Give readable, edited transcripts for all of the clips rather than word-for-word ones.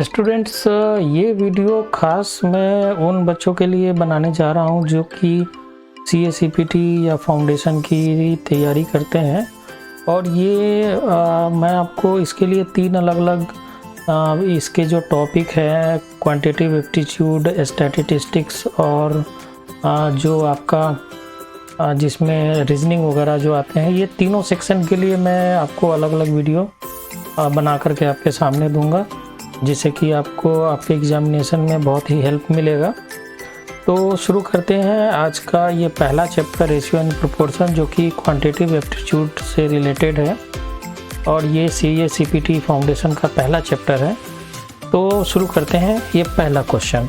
Students, ये video ख़ास मैं उन बच्चों के लिए बनाने जा रहा हूँ जो कि CA-CPT या फाउंडेशन की तैयारी करते हैं। और ये मैं आपको इसके लिए 3 अलग-अलग इसके जो टॉपिक है, क्वांटिटेटिव एप्टीट्यूड, स्टैटिस्टिक्स और जो आपका जिसमें रीजनिंग वगैरह जो आते हैं, ये तीनों सेक्शन के लिए मैं आपको अलग-अलग वीडियो बना करके आपके सामने दूंगा, जिससे कि आपको आपके एग्जामिनेशन में बहुत ही हेल्प मिलेगा। तो शुरू करते हैं आज का ये पहला चैप्टर, रेशियो एंड प्रोपोर्शन, जो कि क्वांटिटेटिव एप्टीट्यूड से रिलेटेड है और ये CA-CPT फाउंडेशन का पहला चैप्टर है। तो शुरू करते हैं ये पहला क्वेश्चन,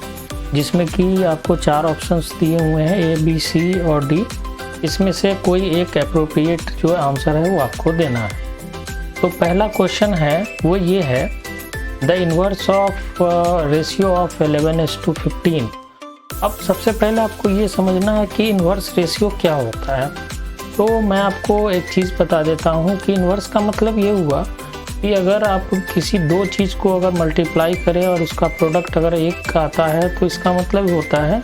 जिसमें कि आपको 4 ऑप्शंस दिए हुए हैं, A, B, C और D। इसमें से कोई एक एप्रोप्रिएट जो आंसर है वो आपको देना है। तो पहला क्वेश्चन है वो ये है, the inverse of ratio of 11:15। अब सबसे पहले आपको ये समझना है कि इन्वर्स रेशियो क्या होता है। तो मैं आपको एक चीज़ बता देता हूँ कि इन्वर्स का मतलब ये हुआ कि अगर आप किसी 2 चीज़ को अगर मल्टीप्लाई करें और उसका प्रोडक्ट अगर 1 का आता है, तो इसका मतलब होता है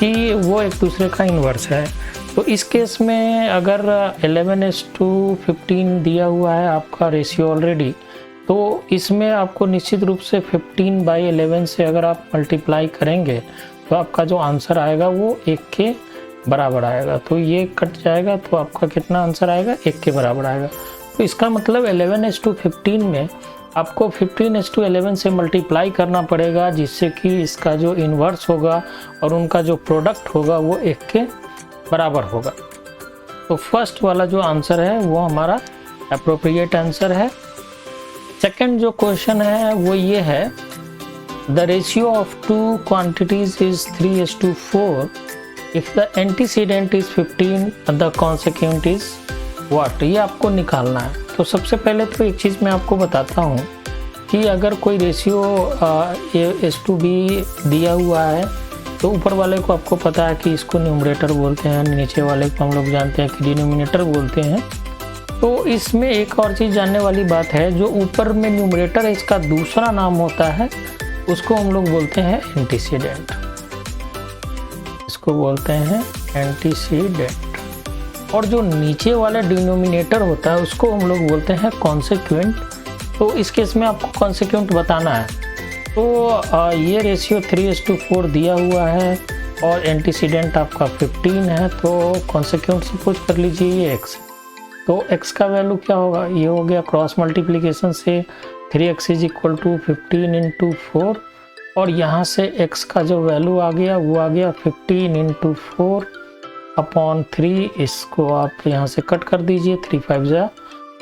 कि वो एक दूसरे का इन्वर्स है। तो इस केस में अगर 11:15 दिया हुआ है आपका रेशियो ऑलरेडी, तो इसमें आपको निश्चित रूप से 15/11 से अगर आप मल्टीप्लाई करेंगे तो आपका जो आंसर आएगा वो 1 के बराबर आएगा। तो ये कट जाएगा तो आपका कितना आंसर आएगा, 1 के बराबर आएगा। तो इसका मतलब 11:15 में आपको 15:11 से मल्टीप्लाई करना पड़ेगा, जिससे कि इसका जो इन्वर्स होगा और उनका जो प्रोडक्ट होगा वो 1 के बराबर होगा। तो फर्स्ट वाला जो आंसर है वो हमारा एप्रोप्रिएट आंसर है। सेकंड जो क्वेश्चन है वो ये है, the ratio of 2 quantities is 3:4 if the antecedent is 15 the consequent is what. ये आपको निकालना है। तो सबसे पहले तो एक चीज़ मैं आपको बताता हूँ कि अगर कोई रेशियो A:B दिया हुआ है, तो ऊपर वाले को आपको पता है कि इसको न्यूमरेटर बोलते हैं, नीचे वाले को हम लोग जानते हैं कि डिनोमिनेटर बोलते हैं। तो इसमें एक और चीज़ जानने वाली बात है, जो ऊपर में न्यूमरेटर है इसका दूसरा नाम होता है, उसको हम लोग बोलते हैं एंटीसीडेंट। इसको बोलते हैं एंटीसीडेंट। और जो नीचे वाला डिनोमिनेटर होता है उसको हम लोग बोलते हैं कॉन्सेक्वेंट। तो इस केस में आपको कॉन्सेक्वेंट बताना है। तो ये रेशियो 3:4 दिया हुआ है और एंटीसीडेंट आपका 15 है, तो कॉन्सेक्वेंट सपोज कर लीजिए ये x। तो x का वैल्यू क्या होगा, ये हो गया क्रॉस मल्टीप्लिकेशन से 3x = 15 × 4, और यहाँ से x का जो वैल्यू आ गया वो आ गया 15 × 4/3। इसको आप यहाँ से कट कर दीजिए, 3 5 जा,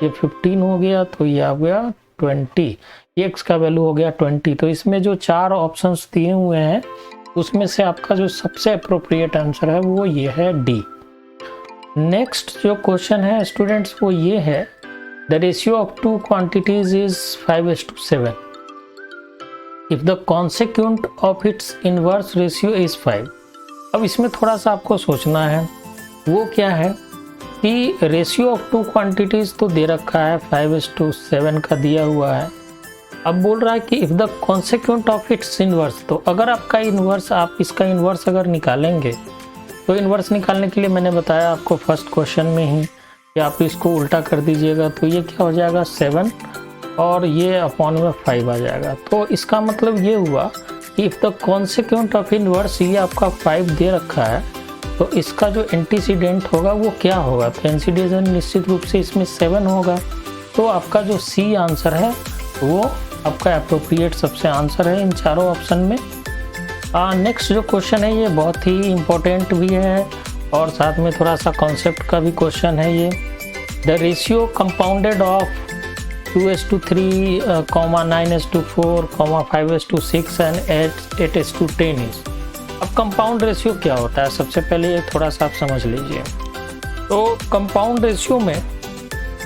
ये 15 हो गया, तो ये आ गया 20। ये x का वैल्यू हो गया 20। तो इसमें जो 4 ऑप्शंस दिए हुए हैं उसमें से आपका जो सबसे अप्रोप्रिएट आंसर है वो ये है D। नेक्स्ट जो क्वेश्चन है स्टूडेंट्स वो ये है, the ratio of 2 quantities is 5:7 if the consequent of its inverse ratio is 5। अब इसमें थोड़ा सा आपको सोचना है, वो क्या है कि रेशियो ऑफ 2 क्वांटिटीज तो दे रखा है, 5:7 का दिया हुआ है। अब बोल रहा है कि if the consequent of its inverse, तो अगर आपका इनवर्स, आप इसका इनवर्स अगर निकालेंगे, तो इन्वर्स निकालने के लिए मैंने बताया आपको फर्स्ट क्वेश्चन में ही कि आप इसको उल्टा कर दीजिएगा, तो ये क्या हो जाएगा 7 और ये अपॉन में 5 आ जाएगा। तो इसका मतलब ये हुआ कि if the consequent of inverse, ये आपका 5 दे रखा है, तो इसका जो एंटीसीडेंट होगा वो क्या होगा, तो एंटीसीडेंट निश्चित रूप से इसमें 7 होगा। तो आपका जो C आंसर है वो आपका एप्रोप्रिएट सबसे आंसर है इन चारों ऑप्शन में। नेक्स्ट जो क्वेश्चन है ये बहुत ही इम्पोर्टेंट भी है और साथ में थोड़ा सा कॉन्सेप्ट का भी क्वेश्चन है ये। The ratio compounded of 2:3, 9:4, 5:6 and 8:10 is. अब कंपाउंड रेशियो क्या होता है, सबसे पहले ये थोड़ा सा आप समझ लीजिए। तो कंपाउंड रेशियो में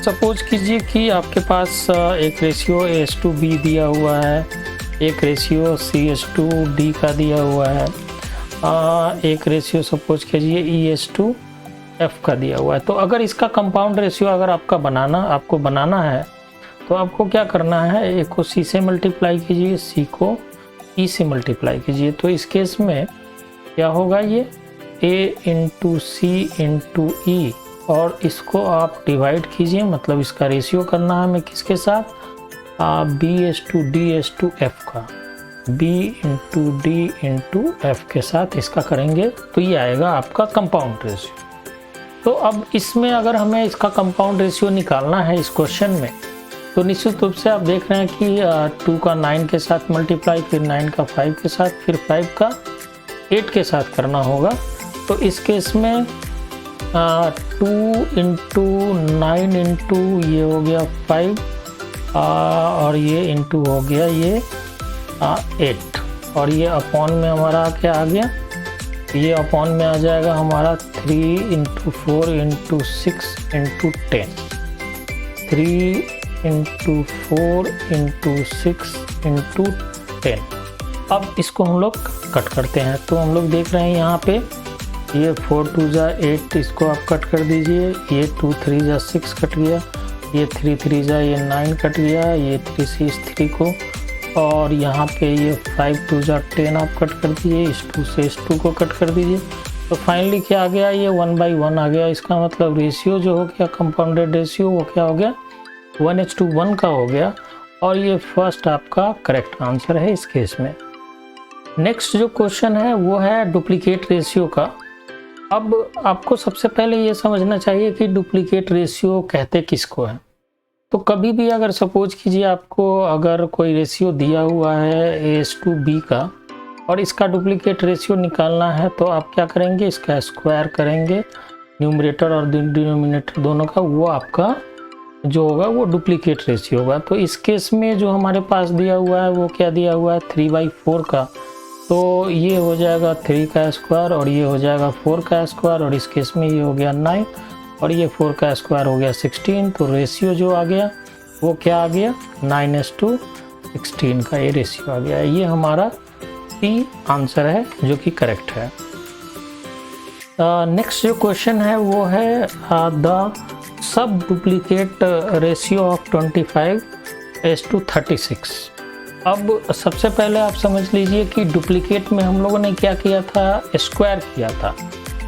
सपोज कीजिए कि आपके पास एक रेशियो A:B दिया हुआ है, एक रेशियो C:D का दिया हुआ है, एक रेशियो सपोज कीजिए E:F का दिया हुआ है। तो अगर इसका कंपाउंड रेशियो अगर आपको बनाना है, तो आपको क्या करना है, ए को सी से मल्टीप्लाई कीजिए, सी को ई से मल्टीप्लाई कीजिए। तो इस केस में क्या होगा, ये ए इंटू सी इंटू ई, और इसको आप डिवाइड कीजिए, मतलब इसका रेशियो करना है हमें किसके साथ, B/D/F का, B into D into F के साथ इसका करेंगे, तो ये आएगा आपका कंपाउंड रेशियो। तो अब इसमें अगर हमें इसका कंपाउंड रेशियो निकालना है इस क्वेश्चन में, तो निश्चित रूप से आप देख रहे हैं कि 2 का 9 के साथ मल्टीप्लाई, फिर 9 का 5 के साथ, फिर 5 का 8 के साथ करना होगा। तो इस केस में 2 इंटू 9 इंटू ये हो गया 5, और ये इंटू हो गया ये 8, और ये अपॉन में हमारा क्या आ गया, ये अपॉन में आ जाएगा हमारा 3 into 4 into 6 into 10, 3 into 4 into 6 into 10। अब इसको हम लोग कट करते हैं। तो हम लोग देख रहे हैं यहाँ पे ये 4 2 जा 8, इसको आप कट कर दीजिए, ये 2 3 जा 6 कट गया, ये 3 3 जा ये 9 कट गया, ये 3 से इस 3 को, और यहाँ पे ये 5 2 जा 10 आप कट कर दीजिए, इस 2 से इस 2 को कट कर दीजिए। तो फाइनली क्या आ गया, ये 1/1 आ गया। इसका मतलब रेशियो जो हो गया कंपाउंडेड रेशियो, वो क्या हो गया, 1:1 का हो गया, और ये फर्स्ट आपका करेक्ट आंसर है इस केस में। नेक्स्ट जो क्वेश्चन है वो है डुप्लीकेट रेशियो का। अब आपको सबसे पहले ये समझना चाहिए कि डुप्लीकेट रेशियो कहते किसको है। तो कभी भी अगर सपोज कीजिए आपको अगर कोई रेशियो दिया हुआ है A/B का, और इसका डुप्लीकेट रेशियो निकालना है, तो आप क्या करेंगे, इसका स्क्वायर करेंगे, न्यूमरेटर और डिनोमिनेटर दोनों का, वो आपका जो होगा वो डुप्लीकेट रेशियो होगा। तो इस केस में जो हमारे पास दिया हुआ है वो क्या दिया हुआ है, 3/4 का, तो ये हो जाएगा 3 का स्क्वायर, और ये हो जाएगा 4 का स्क्वायर, और इस केस में ये हो गया 9, और ये 4 का स्क्वायर हो गया 16। तो रेशियो जो आ गया वो क्या आ गया, 9:16 का ये रेशियो आ गया। ये हमारा सी आंसर है जो कि करेक्ट है। नेक्स्ट जो क्वेश्चन है वो है the sub duplicate ratio of 25:36। अब सबसे पहले आप समझ लीजिए कि डुप्लीकेट में हम लोगों ने क्या किया था, स्क्वायर किया था,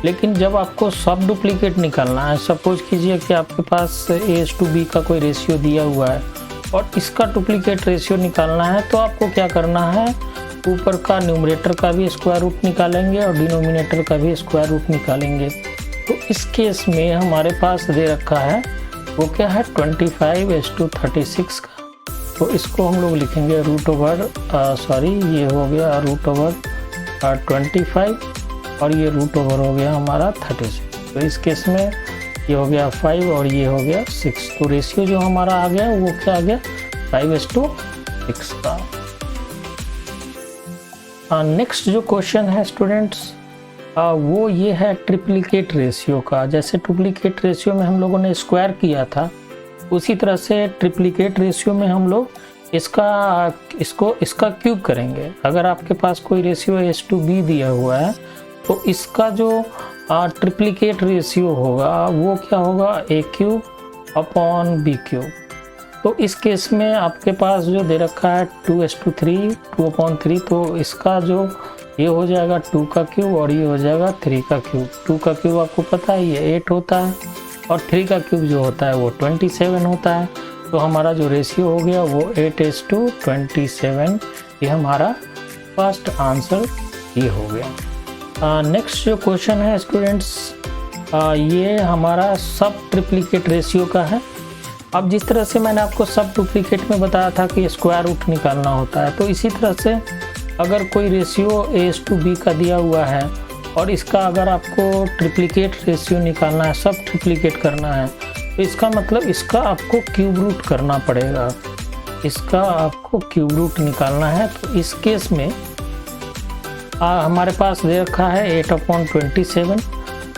लेकिन जब आपको सब डुप्लीकेट निकालना है, सपोज कीजिए कि आपके पास A/B का कोई रेशियो दिया हुआ है और इसका डुप्लीकेट रेशियो निकालना है, तो आपको क्या करना है, ऊपर का न्यूमरेटर का भी स्क्वायर रूट निकालेंगे और डिनोमिनेटर का भी स्क्वायर रूट निकालेंगे। तो इस केस में हमारे पास दे रखा है वो क्या है, 25:36 का। तो इसको हम लोग लिखेंगे ये हो गया √25, और ये √over हो गया हमारा 36। तो इस केस में ये हो गया 5 और ये हो गया 6। तो रेशियो जो हमारा आ गया वो क्या आ गया, 5:6 का। नेक्स्ट जो क्वेश्चन है स्टूडेंट्स, वो ये है ट्रिप्लिकेट रेशियो का। जैसे डुप्लीकेट रेशियो में हम लोगों ने स्क्वायर किया था, उसी तरह से ट्रिप्लिकेट रेशियो में हम लोग इसका क्यूब करेंगे। अगर आपके पास कोई रेशियो A/B दिया हुआ है, तो इसका जो ट्रिप्लिकेट रेशियो होगा वो क्या होगा, A³/B³। तो इस केस में आपके पास जो दे रखा है 2:3, 2/3, तो इसका जो ये हो जाएगा 2 का क्यूब और ये हो जाएगा 3 का क्यूब। 2 का क्यूब आपको पता है ये 8 होता है, और 3 का क्यूब जो होता है वो 27 होता है। तो हमारा जो रेशियो हो गया वो 8:27। ये हमारा फर्स्ट आंसर ये हो गया। नेक्स्ट जो क्वेश्चन है स्टूडेंट्स, ये हमारा सब ट्रिप्लिकेट रेशियो का है। अब जिस तरह से मैंने आपको सब डुप्लीकेट में बताया था कि स्क्वायर रूट निकालना होता है, तो इसी तरह से अगर कोई रेशियो A/B का दिया हुआ है और इसका अगर आपको ट्रिप्लिकेट रेशियो निकालना है, सब ट्रिप्लिकेट करना है, तो इसका मतलब इसका आपको क्यूब रूट करना पड़ेगा। इसका आपको क्यूब रूट निकालना है। तो इस केस में हमारे पास दे रखा है 8/27।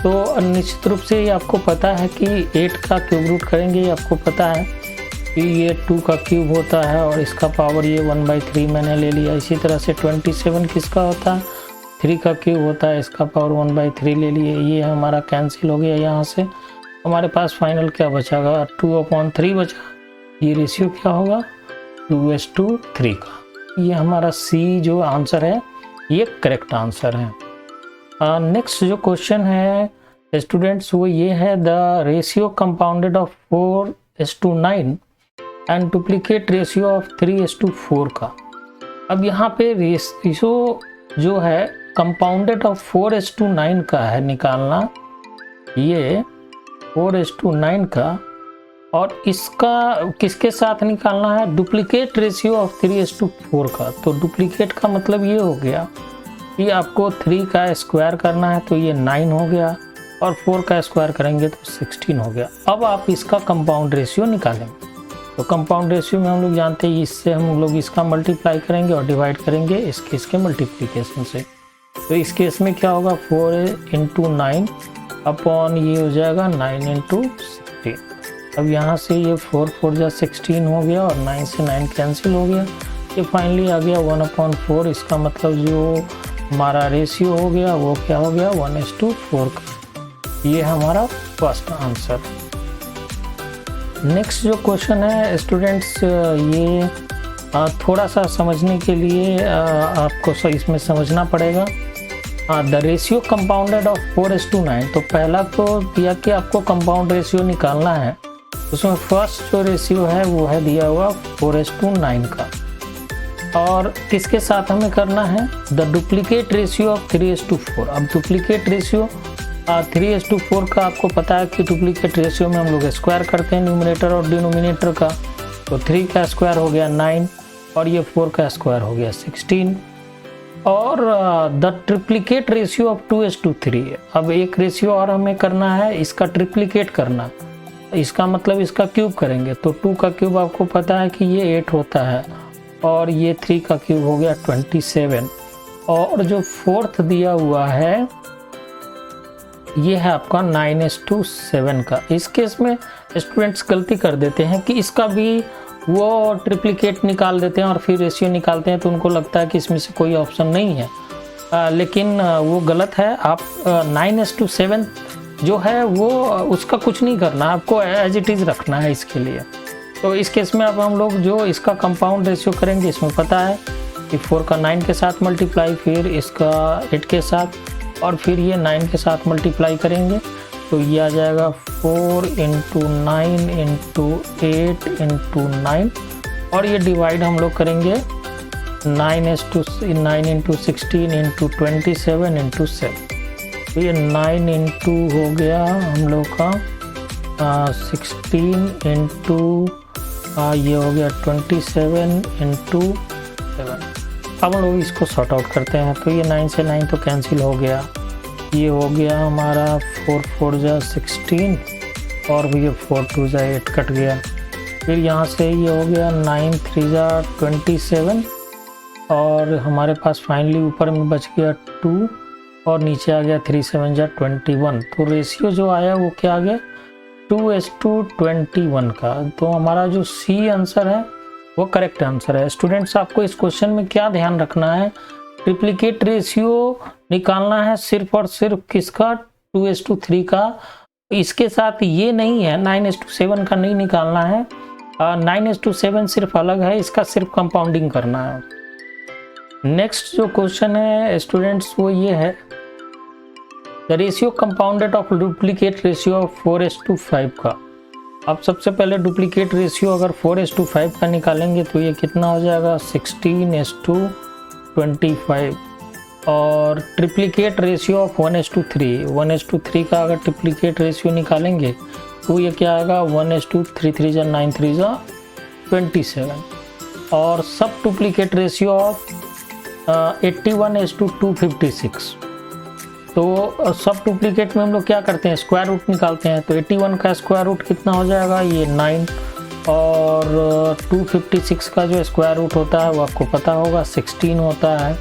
तो निश्चित रूप से ये आपको पता है कि 8 का क्यूब रूट करेंगे, ये आपको पता है कि ये 2 का क्यूब होता है और इसका पावर ये 1/3 मैंने ले लिया। इसी तरह से 27 किसका होता है, 3 का क्यूब होता है, इसका पावर 1/3 ले लिए। ये हमारा कैंसिल हो गया। यहाँ से हमारे पास फाइनल क्या बचागा, 2/3 बचा। ये रेशियो क्या होगा 2:3 का। ये हमारा सी जो आंसर है ये करेक्ट आंसर है। नेक्स्ट जो क्वेश्चन है स्टूडेंट्स वो ये है, the ratio compounded of 4:9 and duplicate ratio of 3:4 का। अब यहाँ पे रेशियो जो है कंपाउंडेड ऑफ 4:9 का है निकालना, ये 4:9 का, और इसका किसके साथ निकालना है, डुप्लीकेट रेशियो ऑफ 3:4 का। तो डुप्लीकेट का मतलब ये हो गया कि आपको 3 का स्क्वायर करना है तो ये 9 हो गया, और 4 का स्क्वायर करेंगे तो 16 हो गया। अब आप इसका कंपाउंड रेशियो निकालेंगे। तो कंपाउंड रेशियो में हम लोग जानते हैं इससे हम लोग इसका मल्टीप्लाई करेंगे और डिवाइड करेंगे इसके मल्टीप्लिकेशन से। तो इस केस में क्या होगा 4 × 9 अपॉन ये हो जाएगा 9 × 16। अब यहाँ से ये 4 4 जा 16 हो गया और 9 से 9 कैंसिल हो गया, ये फाइनली आ गया 1/4। इसका मतलब जो हमारा रेशियो हो गया वो क्या हो गया 1:4 का। ये हमारा फर्स्ट आंसर। नेक्स्ट जो क्वेश्चन है स्टूडेंट्स, ये थोड़ा सा समझने के लिए आपको इसमें समझना पड़ेगा। The ratio compounded of 4:9। तो पहला तो दिया कि आपको कंपाउंड रेशियो निकालना है, उसमें फर्स्ट जो रेशियो है वो है दिया हुआ 4:9 का, और किसके साथ हमें करना है, द डुप्लीकेट रेशियो ऑफ 3:4। अब डुप्लीकेट रेशियो 3:4 का आपको पता है कि डुप्लीकेट रेशियो में हम लोग स्क्वायर करते हैं न्यूमरेटर और डिनोमिनेटर का। तो 3 का स्क्वायर हो गया 9 और ये 4 का स्क्वायर हो गया 16। और द ट्रिप्लीकेट रेशियो ऑफ 2:3। अब एक रेशियो और हमें करना है, इसका ट्रिप्लीकेट करना, इसका मतलब इसका क्यूब करेंगे। तो 2 का क्यूब आपको पता है कि ये 8 होता है, और ये 3 का क्यूब हो गया 27। और जो फोर्थ दिया हुआ है ये है आपका 9:7 का। इस केस में स्टूडेंट्स गलती कर देते हैं कि इसका भी वो ट्रिप्लीकेट निकाल देते हैं और फिर रेशियो निकालते हैं, तो उनको लगता है कि इसमें से कोई ऑप्शन नहीं है, लेकिन वो गलत है। आप 9:7 जो है वो उसका कुछ नहीं करना, आपको एज इट इज़ रखना है इसके लिए। तो इस केस में अब हम लोग जो इसका कंपाउंड रेशियो करेंगे, इसमें पता है कि 4 का 9 के साथ मल्टीप्लाई, फिर इसका 8 के साथ, और फिर ये 9 के साथ मल्टीप्लाई करेंगे, तो ये आ जाएगा 4 × 9 × 8 × 9, और ये डिवाइड हम लोग करेंगे 9 × 16 × 27 × 7। तो ये 9 × 2 हो गया हम लोग का 16 × ये हो गया 27 × 7। अब हम लोग इसको सॉर्ट आउट करते हैं। तो ये 9 से 9 तो कैंसिल हो गया, ये हो गया हमारा 4 4 जा 16, और ये 4 2 जा 8 कट गया। फिर यहाँ से ये हो गया 9 3 जा 27, और हमारे पास फाइनली ऊपर में बच गया 2, और नीचे आ गया 3 7 जा 21। तो रेशियो जो आया वो क्या आ गया 2:21 का। तो हमारा जो सी आंसर है वो करेक्ट आंसर है। स्टूडेंट्स आपको इस क्वेश्चन में क्या ध्यान रखना है, ट्रिप्लीकेट रेशियो निकालना है सिर्फ और सिर्फ किसका 2:3 का। इसके साथ ये नहीं है 9:7 का नहीं निकालना है, 9:7 सिर्फ अलग है, इसका सिर्फ कंपाउंडिंग करना है। नेक्स्ट जो क्वेश्चन है स्टूडेंट्स वो ये है, the ratio compounded of duplicate ratio of 4:5 का। अब सबसे पहले डुप्लीकेट रेशियो अगर 4:5 का निकालेंगे तो ये कितना हो जाएगा 16:25, और ट्रिप्लीकेट रेशियो ऑफ 1:3 का अगर ट्रिप्लीकेट रेशियो निकालेंगे तो ये क्या आएगा 1:3 3 जा 9 3 जा 27, और सब डुप्लीकेट रेशियो ऑफ 81:256। तो सब डुप्लीकेट में हम लोग क्या करते हैं स्क्वायर रूट निकालते हैं। तो 81 का स्क्वायर रूट कितना हो जाएगा ये 9, और 256 का जो स्क्वायर रूट होता है वो आपको पता होगा 16 होता है।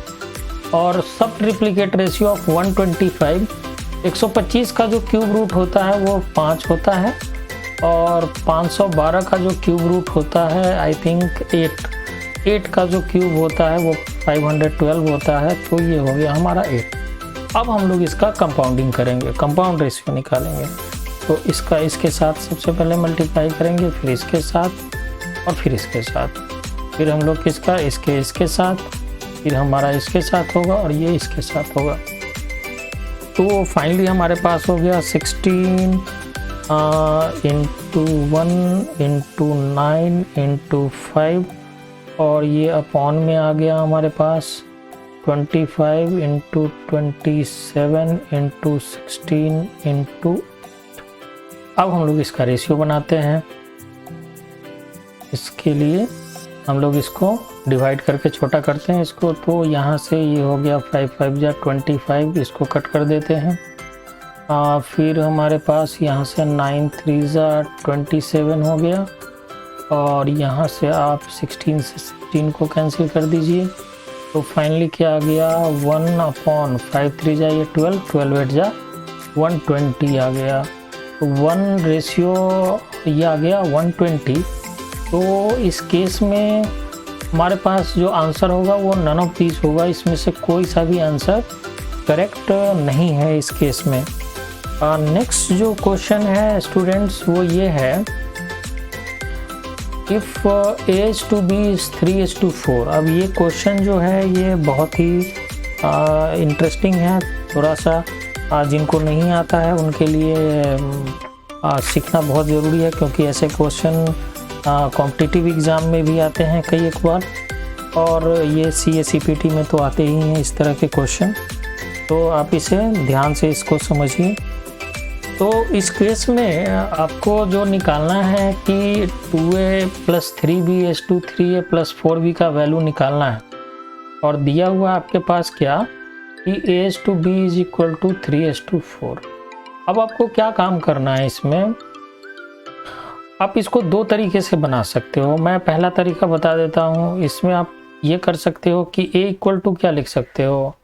और सब ट्रिप्लीकेट रेशियो ऑफ 125, 125 का जो क्यूब रूट होता है वो 5 होता है, और 512 का जो क्यूब रूट होता है आई थिंक 8 का जो क्यूब होता है वो 512 होता है। तो ये हो गया हमारा 8। अब हम लोग इसका कंपाउंडिंग करेंगे, कंपाउंड रेशियो निकालेंगे। तो इसका इसके साथ सबसे पहले मल्टीप्लाई करेंगे, फिर इसके साथ, और फिर इसके साथ, फिर हम लोग किसका, इसके साथ, फिर हमारा इसके साथ होगा और ये इसके साथ होगा। तो फाइनली हमारे पास हो गया 16 इंटू 1 इंटू 9 इंटू 5 और ये अपॉन में आ गया हमारे पास 25 इंटू 27 इंटू 16 इंटू। अब हम लोग इसका रेशियो बनाते हैं। इसके लिए हम लोग इसको डिवाइड करके छोटा करते हैं इसको। तो यहाँ से ये हो गया 5 5 जा 25, इसको कट कर देते हैं। फिर हमारे पास यहाँ से 9 3 जा 27 हो गया और यहाँ से आप 16 से 16 को कैंसिल कर दीजिए। तो फाइनली क्या आ गया, 1/5 3 जा ये 12, 12 8 जा 120 आ गया। तो 1 रेशियो ये आ गया 120। तो इस केस में हमारे पास जो आंसर होगा वो नन ऑफ दीज होगा, इसमें से कोई सा भी आंसर करेक्ट नहीं है इस केस में। नेक्स्ट जो क्वेश्चन है स्टूडेंट्स वो ये है, इफ़ A/B इज़ 3:4। अब ये क्वेश्चन जो है ये बहुत ही इंटरेस्टिंग है, थोड़ा सा जिनको नहीं आता है उनके लिए सीखना बहुत ज़रूरी है, क्योंकि ऐसे क्वेश्चन कॉम्पिटिटिव एग्ज़ाम में भी आते हैं कई एक बार, और ये CA/CPT में तो आते ही हैं इस तरह के क्वेश्चन। तो आप इसे ध्यान से इसको समझिए। तो इस केस में आपको जो निकालना है कि 2A + 3B 3A + 4B का वैल्यू निकालना है, और दिया हुआ आपके पास क्या कि A/B = 3:4। अब आपको क्या काम करना है इसमें, आप इसको दो तरीके से बना सकते हो। मैं पहला तरीका बता देता हूँ। इसमें आप ये कर सकते हो कि A = क्या लिख सकते हो,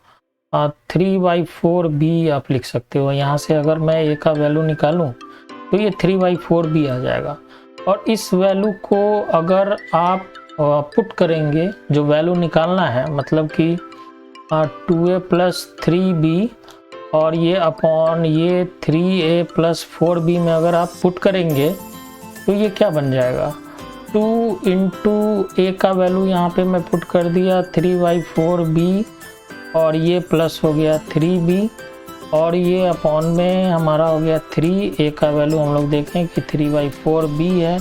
3/4B आप लिख सकते हो। यहाँ से अगर मैं A का वैल्यू निकालूं तो ये 3/4B आ जाएगा, और इस वैल्यू को अगर आप पुट करेंगे, जो वैल्यू निकालना है मतलब कि 2A + 3B और ये अपॉन ये 3A + 4B में अगर आप पुट करेंगे तो ये क्या बन जाएगा, 2 × A का वैल्यू यहाँ पे मैं पुट कर दिया 3/4B, और ये प्लस हो गया 3B, और ये अपॉन में हमारा हो गया 3A का वैल्यू हम लोग देखें कि 3/4B है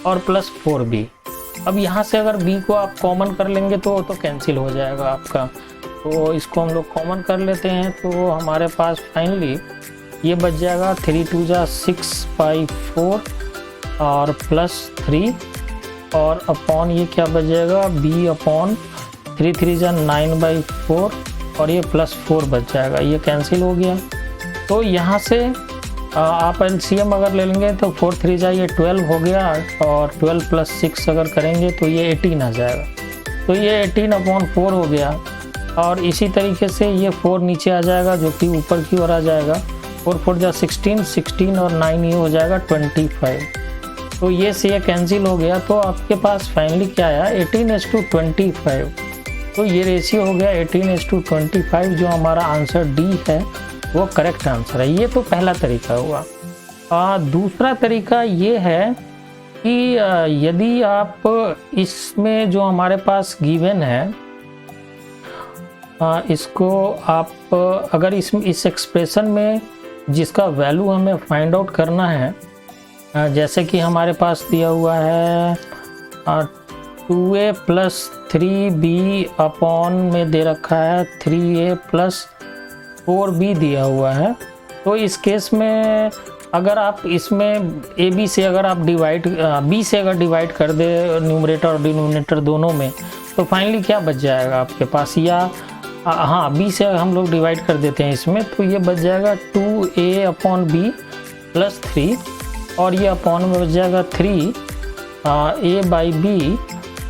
और प्लस 4B। अब यहाँ से अगर B को आप कॉमन कर लेंगे तो कैंसिल हो जाएगा आपका। तो इसको हम लोग कॉमन कर लेते हैं, तो हमारे पास फाइनली ये बच जाएगा 3 2 जा 6/4 और प्लस 3, और अपॉन ये क्या बच जाएगा B/3 3 जा 9/4 और ये +4 बच जाएगा, ये कैंसिल हो गया। तो यहाँ से आप LCM अगर ले लेंगे तो 4 3 जा ये 12 हो गया, और 12 + 6 अगर करेंगे तो ये 18 आ जाएगा। तो ये 18/4 हो गया, और इसी तरीके से ये 4 नीचे आ जाएगा जो कि ऊपर की ओर आ जाएगा। 4 4 जा 16, 16 और 9 ये हो जाएगा 25। तो ये से ये कैंसिल हो गया। तो आपके पास फाइनली क्या आया, 18:25। तो ये रेशियो हो गया 18:25, जो हमारा आंसर डी है वो करेक्ट आंसर है। ये तो पहला तरीका हुआ। दूसरा तरीका ये है कि यदि आप इसमें जो हमारे पास गिवन है इसको आप अगर इस एक्सप्रेशन में जिसका वैल्यू हमें फाइंड आउट करना है, जैसे कि हमारे पास दिया हुआ है 2A + 3B अपॉन में दे रखा है 3A + 4B दिया हुआ है। तो इस केस में अगर आप इसमें AB से अगर आप B से अगर डिवाइड कर दे न्यूमरेटर और डिनोमिनेटर दोनों में, तो फाइनली क्या बच जाएगा आपके पास, या हाँ B से हम लोग डिवाइड कर देते हैं इसमें, तो ये बच जाएगा 2A/B + 3, और ये अपॉन में बच जाएगा 3A/B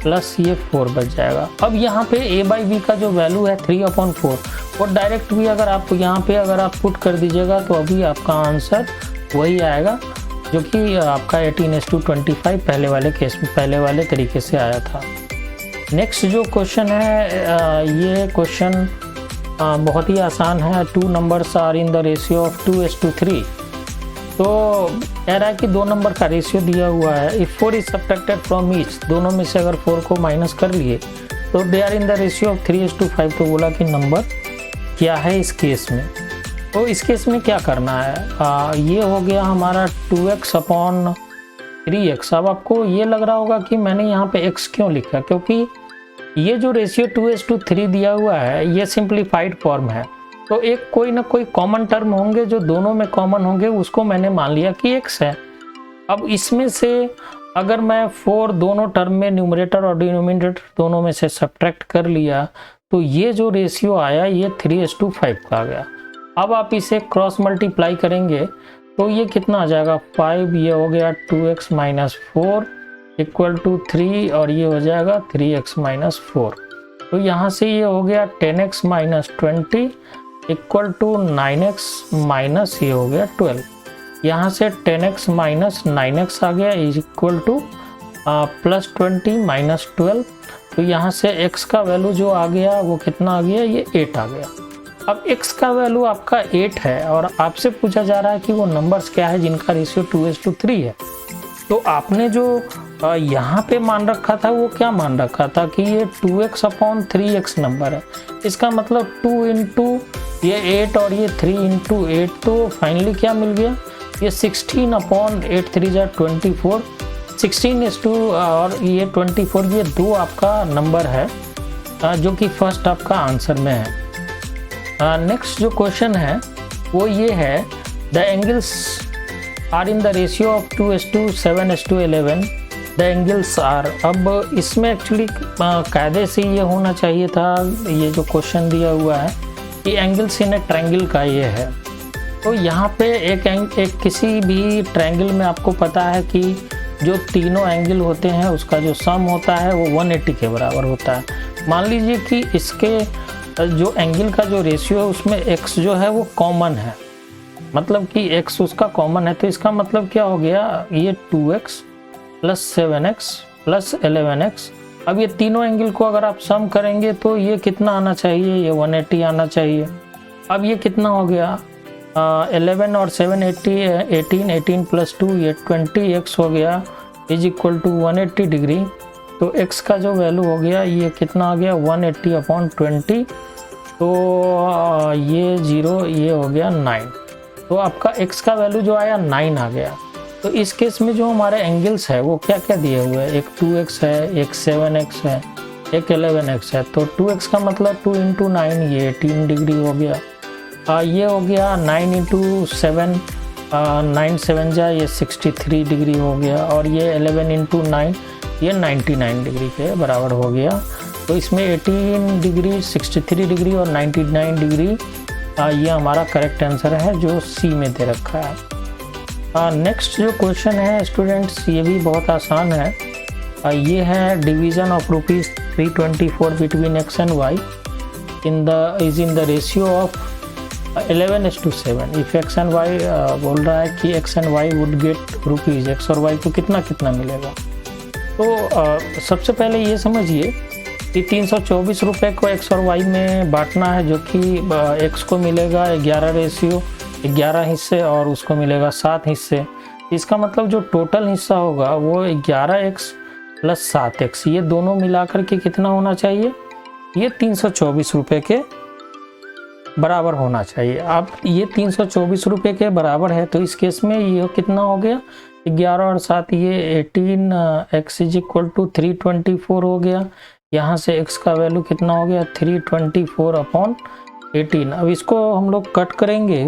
प्लस ये 4 बच जाएगा। अब यहाँ पे A/B का जो वैल्यू है 3/4, वो डायरेक्ट भी अगर आप यहाँ पे अगर आप पुट कर दीजिएगा तो अभी आपका आंसर वही आएगा जो कि आपका 18:25 पहले वाले केस में पहले वाले तरीके से आया था। नेक्स्ट जो क्वेश्चन है ये क्वेश्चन बहुत ही आसान है। 2 numbers are in the ratio of 2:3 तो कह रहा है कि 2 नंबर का रेशियो दिया हुआ है। If 4 is subtracted from each, दोनों में से अगर 4 को माइनस कर लिए तो they are in the ratio of 3:5। तो बोला कि नंबर क्या है इस केस में। तो इस केस में क्या करना है, ये हो गया हमारा 2x अपॉन 3x। अब आपको ये लग रहा होगा कि मैंने यहाँ पे x क्यों लिखा, क्योंकि ये जो रेशियो 2:3 दिया हुआ है ये सिंप्लीफाइड फॉर्म है। तो एक कोई ना कोई कॉमन टर्म होंगे जो दोनों में कॉमन होंगे, उसको मैंने मान लिया कि x है। अब इसमें से अगर मैं 4 दोनों टर्म में न्यूमरेटर और डिनोमिनेटर दोनों में से सब्ट्रैक्ट कर लिया तो ये जो रेशियो आया ये 3:5 का आ गया। अब आप इसे क्रॉस मल्टीप्लाई करेंगे तो ये कितना आ जाएगा 5, ये हो गया 2x माइनस 4 इक्वल टू 3 और ये हो जाएगा 3x माइनस 4। तो यहाँ से ये हो गया 10x minus 20 equal to 9x minus ये हो गया 12। यहाँ से 10x माइनस 9x आ गया इक्वल टू प्लस 20 माइनस 12। तो यहाँ से x का वैल्यू जो आ गया वो कितना आ गया, ये 8 आ गया। अब x का वैल्यू आपका 8 है और आपसे पूछा जा रहा है कि वो नंबर्स क्या है जिनका रेशियो 2:3 है। तो आपने जो यहाँ पे मान रखा था वो क्या मान रखा था कि ये 2x अपॉन 3x नंबर है। इसका मतलब 2 इंटू ये 8 और ये 3 इंटू 8, तो फाइनली क्या मिल गया, ये 16 अपॉन 8 3 जा 24, 16:2 और ये 24, ये 2 आपका नंबर है जो कि फर्स्ट आपका आंसर में है। नेक्स्ट जो क्वेश्चन है वो ये है, the angles are in the ratio of 2:7 7:11, the angles are. अब इसमें एक्चुअली कायदे से ये होना चाहिए था, ये जो क्वेश्चन दिया हुआ है कि एंगल्स इन ए ट्रायंगल का ये है। तो यहाँ पे एक किसी भी ट्रायंगल में आपको पता है कि जो तीनों एंगल होते हैं उसका जो सम होता है वो 180 के बराबर होता है। मान लीजिए कि इसके जो एंगल का जो रेशियो है उसमें x जो है वो कॉमन है, मतलब कि x उसका कॉमन है। तो इसका मतलब क्या हो गया, ये 2x plus 7x plus 11x। अब ये तीनों एंगल को अगर आप सम करेंगे तो ये कितना आना चाहिए, ये 180 आना चाहिए। अब ये कितना हो गया, 11 और 7 18 प्लस 2 ये 20x हो गया इज इक्वल टू 180 डिग्री। तो x का जो वैल्यू हो गया ये कितना आ गया 180 अपॉन 20, तो ये 0, ये हो गया 9। तो आपका x का वैल्यू जो आया 9 आ गया। तो इस केस में जो हमारे एंगल्स है वो क्या क्या दिए हुए हैं, एक 2x है, एक 7x है, एक 11x है। तो 2x का मतलब 2 इंटू 9 ये 18 डिग्री हो गया। ये हो गया 9 इंटू 7 9 7 जा ये 63 डिग्री हो गया, और ये 11 इंटू 9 ये 99 डिग्री के बराबर हो गया। तो इसमें 18 डिग्री 63 डिग्री और 99 डिग्री ये हमारा करेक्ट आंसर है जो सी में दे रखा है। नेक्स्ट जो क्वेश्चन है स्टूडेंट्स ये भी बहुत आसान है। ये है division of ₹324 between x and y is in the ratio of 11:7। If x and y बोल रहा है कि x and y would get rupees, x और y को कितना कितना मिलेगा। तो सबसे पहले ये समझिए कि 324 रुपये को x और y में बांटना है, जो कि x को मिलेगा 11 हिस्से और उसको मिलेगा 7 हिस्से। इसका मतलब जो टोटल हिस्सा होगा वो 11x प्लस 7x, ये दोनों मिलाकर के कितना होना चाहिए, ये 324 रुपये के बराबर होना चाहिए। अब ये 324 रुपये के बराबर है तो इस केस में ये कितना हो गया 11 और 7 ये 18x इज इक्वल टू 324 हो गया। यहाँ से x का वैल्यू कितना हो गया 324 अपॉन 18। अब इसको हम लोग कट करेंगे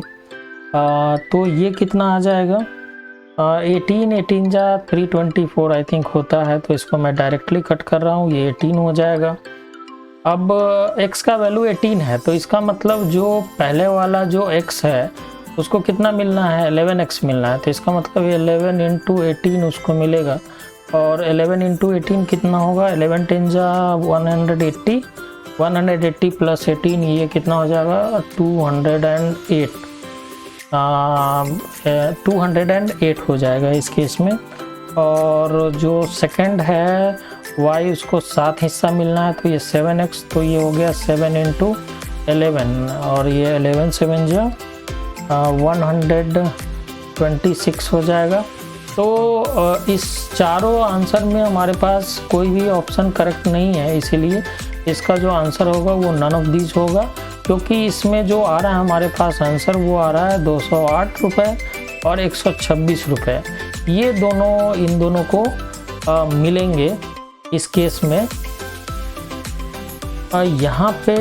तो ये कितना आ जाएगा 18 जा 324 आई थिंक होता है, तो इसको मैं डायरेक्टली कट कर रहा हूँ, ये 18 हो जाएगा। अब x का वैल्यू 18 है तो इसका मतलब जो पहले वाला जो x है उसको कितना मिलना है 11x मिलना है। तो इसका मतलब 11 इंटू 18 उसको मिलेगा, और 11 इंटू 18 कितना होगा 11 10 जा 180, 180 प्लस 18 ये कितना हो जाएगा 208 हो जाएगा इस केस में। और जो सेकंड है y उसको 7 हिस्सा मिलना है तो ये 7x, तो ये हो गया 7 इंटू 11 और ये 11 7 जा 26 हो जाएगा। तो इस चारों आंसर में हमारे पास कोई भी ऑप्शन करेक्ट नहीं है, इसीलिए इसका जो आंसर होगा वो नन ऑफ दीज होगा, क्योंकि इसमें जो आ रहा है हमारे पास आंसर वो आ रहा है 208 रुपये और 126 रुपये। ये दोनों इन दोनों को मिलेंगे इस केस में। यहाँ पे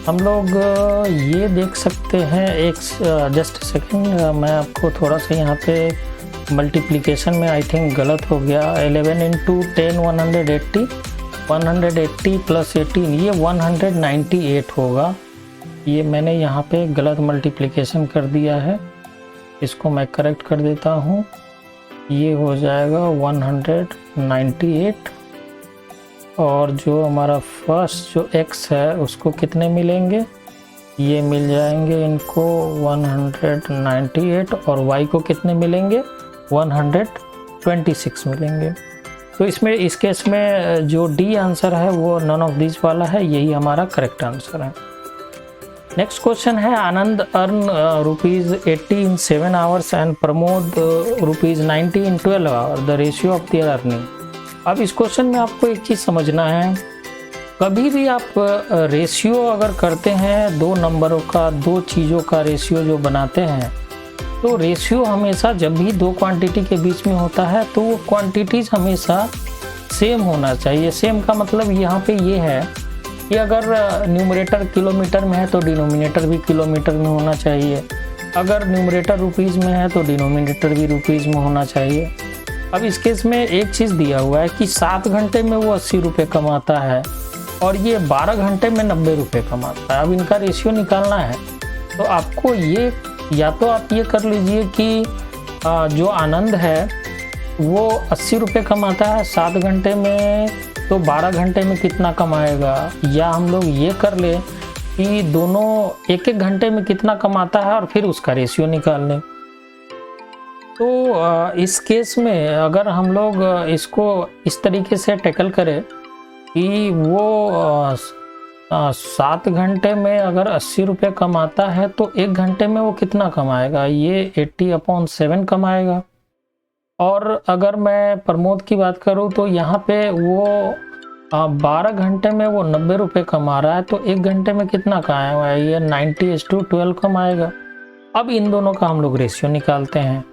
हम लोग ये देख सकते हैं, एक जस्ट सेकंड, मैं आपको थोड़ा सा यहाँ पे मल्टीप्लिकेशन में आई थिंक गलत हो गया। 11 इंटू 10 180, 180 प्लस 18 ये 198 होगा। ये मैंने यहाँ पे गलत मल्टीप्लिकेशन कर दिया है, इसको मैं करेक्ट कर देता हूँ। ये हो जाएगा 198 और जो हमारा फर्स्ट जो x है उसको कितने मिलेंगे, ये मिल जाएंगे इनको 198 और y को कितने मिलेंगे 126 मिलेंगे। तो इसमें इस केस में जो डी आंसर है वो नन ऑफ दिस वाला है, यही हमारा करेक्ट आंसर है। नेक्स्ट क्वेश्चन है, Anand earn ₹80 in 7 hours and Pramod ₹90 in 12 hours, the ratio of their earning. अब इस क्वेश्चन में आपको एक चीज़ समझना है, कभी भी आप रेशियो अगर करते हैं दो नंबरों का, दो चीज़ों का रेशियो जो बनाते हैं, तो रेशियो हमेशा जब भी दो क्वांटिटी के बीच में होता है तो वो क्वांटिटीज़ हमेशा सेम होना चाहिए। सेम का मतलब यहाँ पे ये है कि अगर न्यूमरेटर किलोमीटर में है तो डिनोमिनेटर भी किलोमीटर में होना चाहिए, अगर न्यूमरेटर रुपीज़ में है तो डिनोमिनेटर भी रुपीज़ में होना चाहिए। अब इस केस में एक चीज़ दिया हुआ है कि 7 घंटे में वो 80 रुपये कमाता है और ये 12 घंटे में 90 रुपये कमाता है। अब इनका रेशियो निकालना है, तो आपको ये या तो आप ये कर लीजिए कि जो आनंद है वो 80 रुपये कमाता है 7 घंटे में, तो 12 घंटे में कितना कमाएगा, या हम लोग ये कर ले कि दोनों एक एक घंटे में कितना कमाता है और फिर उसका रेशियो निकाल लें। तो इस केस में अगर हम लोग इसको इस तरीके से टैकल करें कि वो 7 घंटे में अगर 80 रुपये कमाता है तो 1 घंटे में वो कितना कमाएगा, ये 80/7 कमाएगा। और अगर मैं प्रमोद की बात करूं तो यहाँ पे वो 12 घंटे में वो 90 रुपये कमा रहा है, तो 1 घंटे में कितना कमाएगा, ये 90/12 कमाएगा। अब इन दोनों का हम लोग रेशियो निकालते हैं,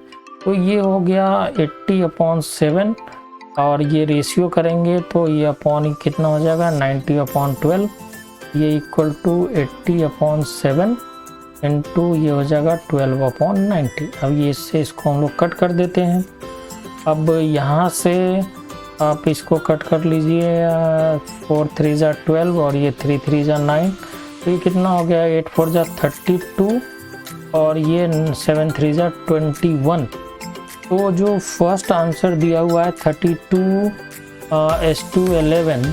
तो ये हो गया 80/7 और ये रेशियो करेंगे तो ये अपॉन कितना हो जाएगा 90/12, ये इक्वल टू 80/7 इंटू ये हो जाएगा 12/90। अब ये इससे इसको हम लोग कट कर देते हैं। अब यहाँ से आप इसको कट कर लीजिए, 4 3 जा 12 और ये 3 3 जा 9, तो ये कितना हो गया 8 4 जा 32 और ये 7 3 जा 21। तो जो फर्स्ट आंसर दिया हुआ है 32:11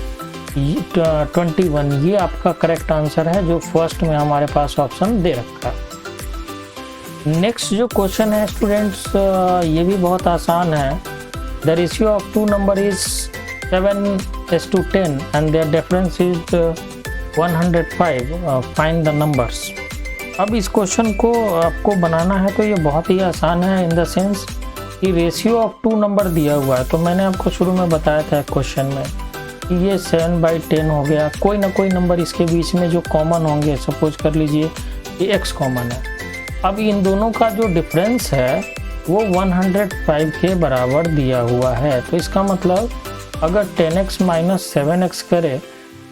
21, ये आपका करेक्ट आंसर है जो फर्स्ट में हमारे पास ऑप्शन दे रखा है। नेक्स्ट जो क्वेश्चन है स्टूडेंट्स, ये भी बहुत आसान है। The ratio of two number is 7:10 and there difference is 105, find the numbers. अब इस क्वेश्चन को आपको बनाना है तो ये बहुत ही आसान है, इन द सेंस कि रेशियो ऑफ टू नंबर दिया हुआ है। तो मैंने आपको शुरू में बताया था क्वेश्चन में कि ये 7/10 हो गया, कोई ना कोई नंबर इसके बीच में जो कॉमन होंगे, सपोज कर लीजिए ये x कॉमन है। अब इन दोनों का जो डिफरेंस है वो 105 के बराबर दिया हुआ है, तो इसका मतलब अगर 10x माइनस 7x करे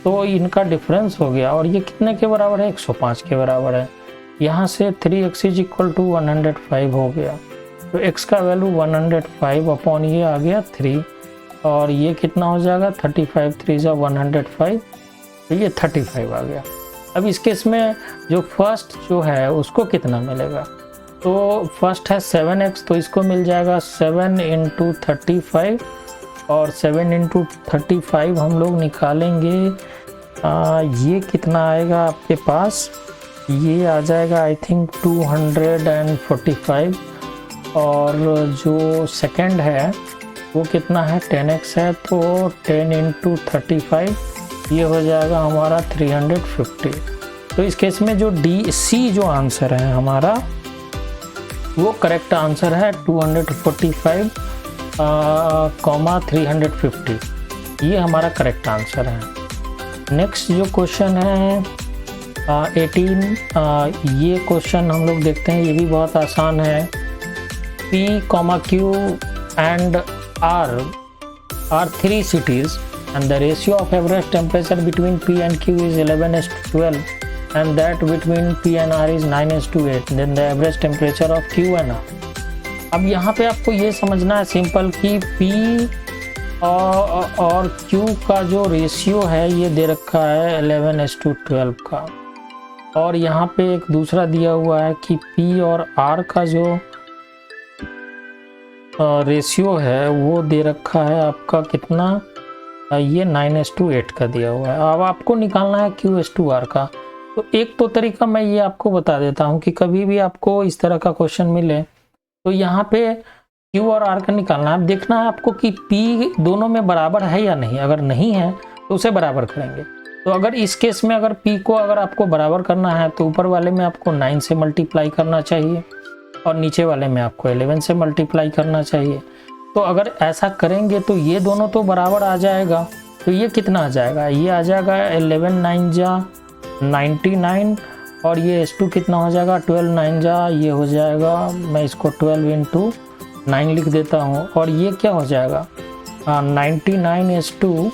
तो इनका डिफरेंस हो गया, और ये कितने के बराबर है 105 के बराबर है। यहाँ से 3x इज इक्वल टू 105 हो गया, तो x का वैल्यू 105 अपॉन ये आ गया 3, और ये कितना हो जाएगा 35 3 जा 105, तो ये 35 आ गया। अब इस केस में जो फर्स्ट जो है उसको कितना मिलेगा, तो फर्स्ट है 7x, तो इसको मिल जाएगा 7 × 35 और 7 × 35 हम लोग निकालेंगे, ये कितना आएगा आपके पास, ये आ जाएगा आई थिंक 245, और जो सेकंड है वो कितना है 10x है, तो 10 × 35 ये हो जाएगा हमारा 350। तो इस केस में जो डी सी जो आंसर है हमारा वो करेक्ट आंसर है 245,350। ये हमारा करेक्ट आंसर है। नेक्स्ट जो क्वेश्चन है 18, ये क्वेश्चन हम लोग देखते हैं, ये भी बहुत आसान है। P, Q and R are 3 cities and the ratio of average temperature between P and Q is 11:12 and that between P and R is 9:8, then the average temperature of Q and R। अब यहाँ पे आपको ये समझना है simple कि P और Q का जो रेशियो है ये दे रखा है 11:12 का, और यहाँ पे एक दूसरा दिया हुआ है कि P और R का जो रेशियो है वो दे रखा है आपका कितना, ये 9:8 का दिया हुआ है। अब आपको निकालना है Q/R का। तो एक तो तरीका मैं ये आपको बता देता हूँ कि कभी भी आपको इस तरह का क्वेश्चन मिले तो यहाँ पे Q और R का निकालना है। अब देखना है आपको कि P दोनों में बराबर है या नहीं। अगर नहीं है तो उसे बराबर करेंगे। तो अगर इस केस में अगर P को अगर आपको बराबर करना है तो ऊपर वाले में आपको 9 से मल्टीप्लाई करना चाहिए और नीचे वाले में आपको 11 से मल्टीप्लाई करना चाहिए। तो अगर ऐसा करेंगे तो ये दोनों तो बराबर आ जाएगा। तो ये कितना आ जाएगा, ये आ जाएगा 11 9 जा 99 और ये S2 कितना हो जाएगा 12 9 जा, ये हो जाएगा, मैं इसको 12 × 9 लिख देता हूँ, और ये क्या हो जाएगा 99 S2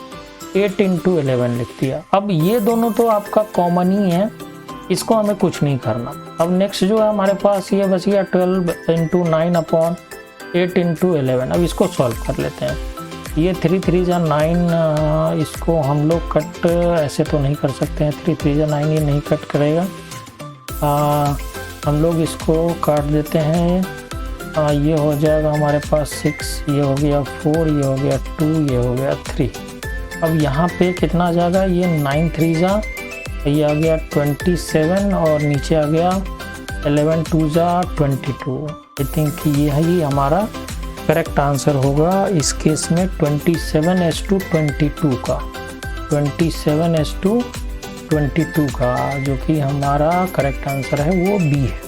8 × 11 लिख दिया। अब ये दोनों तो आपका कॉमन ही है, इसको हमें कुछ नहीं करना। अब नेक्स्ट जो है हमारे पास ये बच गया 12 × 9/8 × 11। अब इसको सॉल्व कर लेते हैं। ये 3 3 जा 9, इसको हम लोग कट ऐसे तो नहीं कर सकते हैं, 3 3 जा 9 ये नहीं कट करेगा। हम लोग इसको काट देते हैं। ये हो जाएगा हमारे पास 6, ये हो गया 4, ये हो गया 2, ये हो गया 3। अब यहाँ पे कितना आ जाएगा, ये 9 3 जा, ये आ गया 27 और नीचे आ गया 11 2 जा 22। आई थिंक ये ही हमारा करेक्ट आंसर होगा इस केस में 27:22 का, 27:22 का, जो कि हमारा करेक्ट आंसर है वो बी है।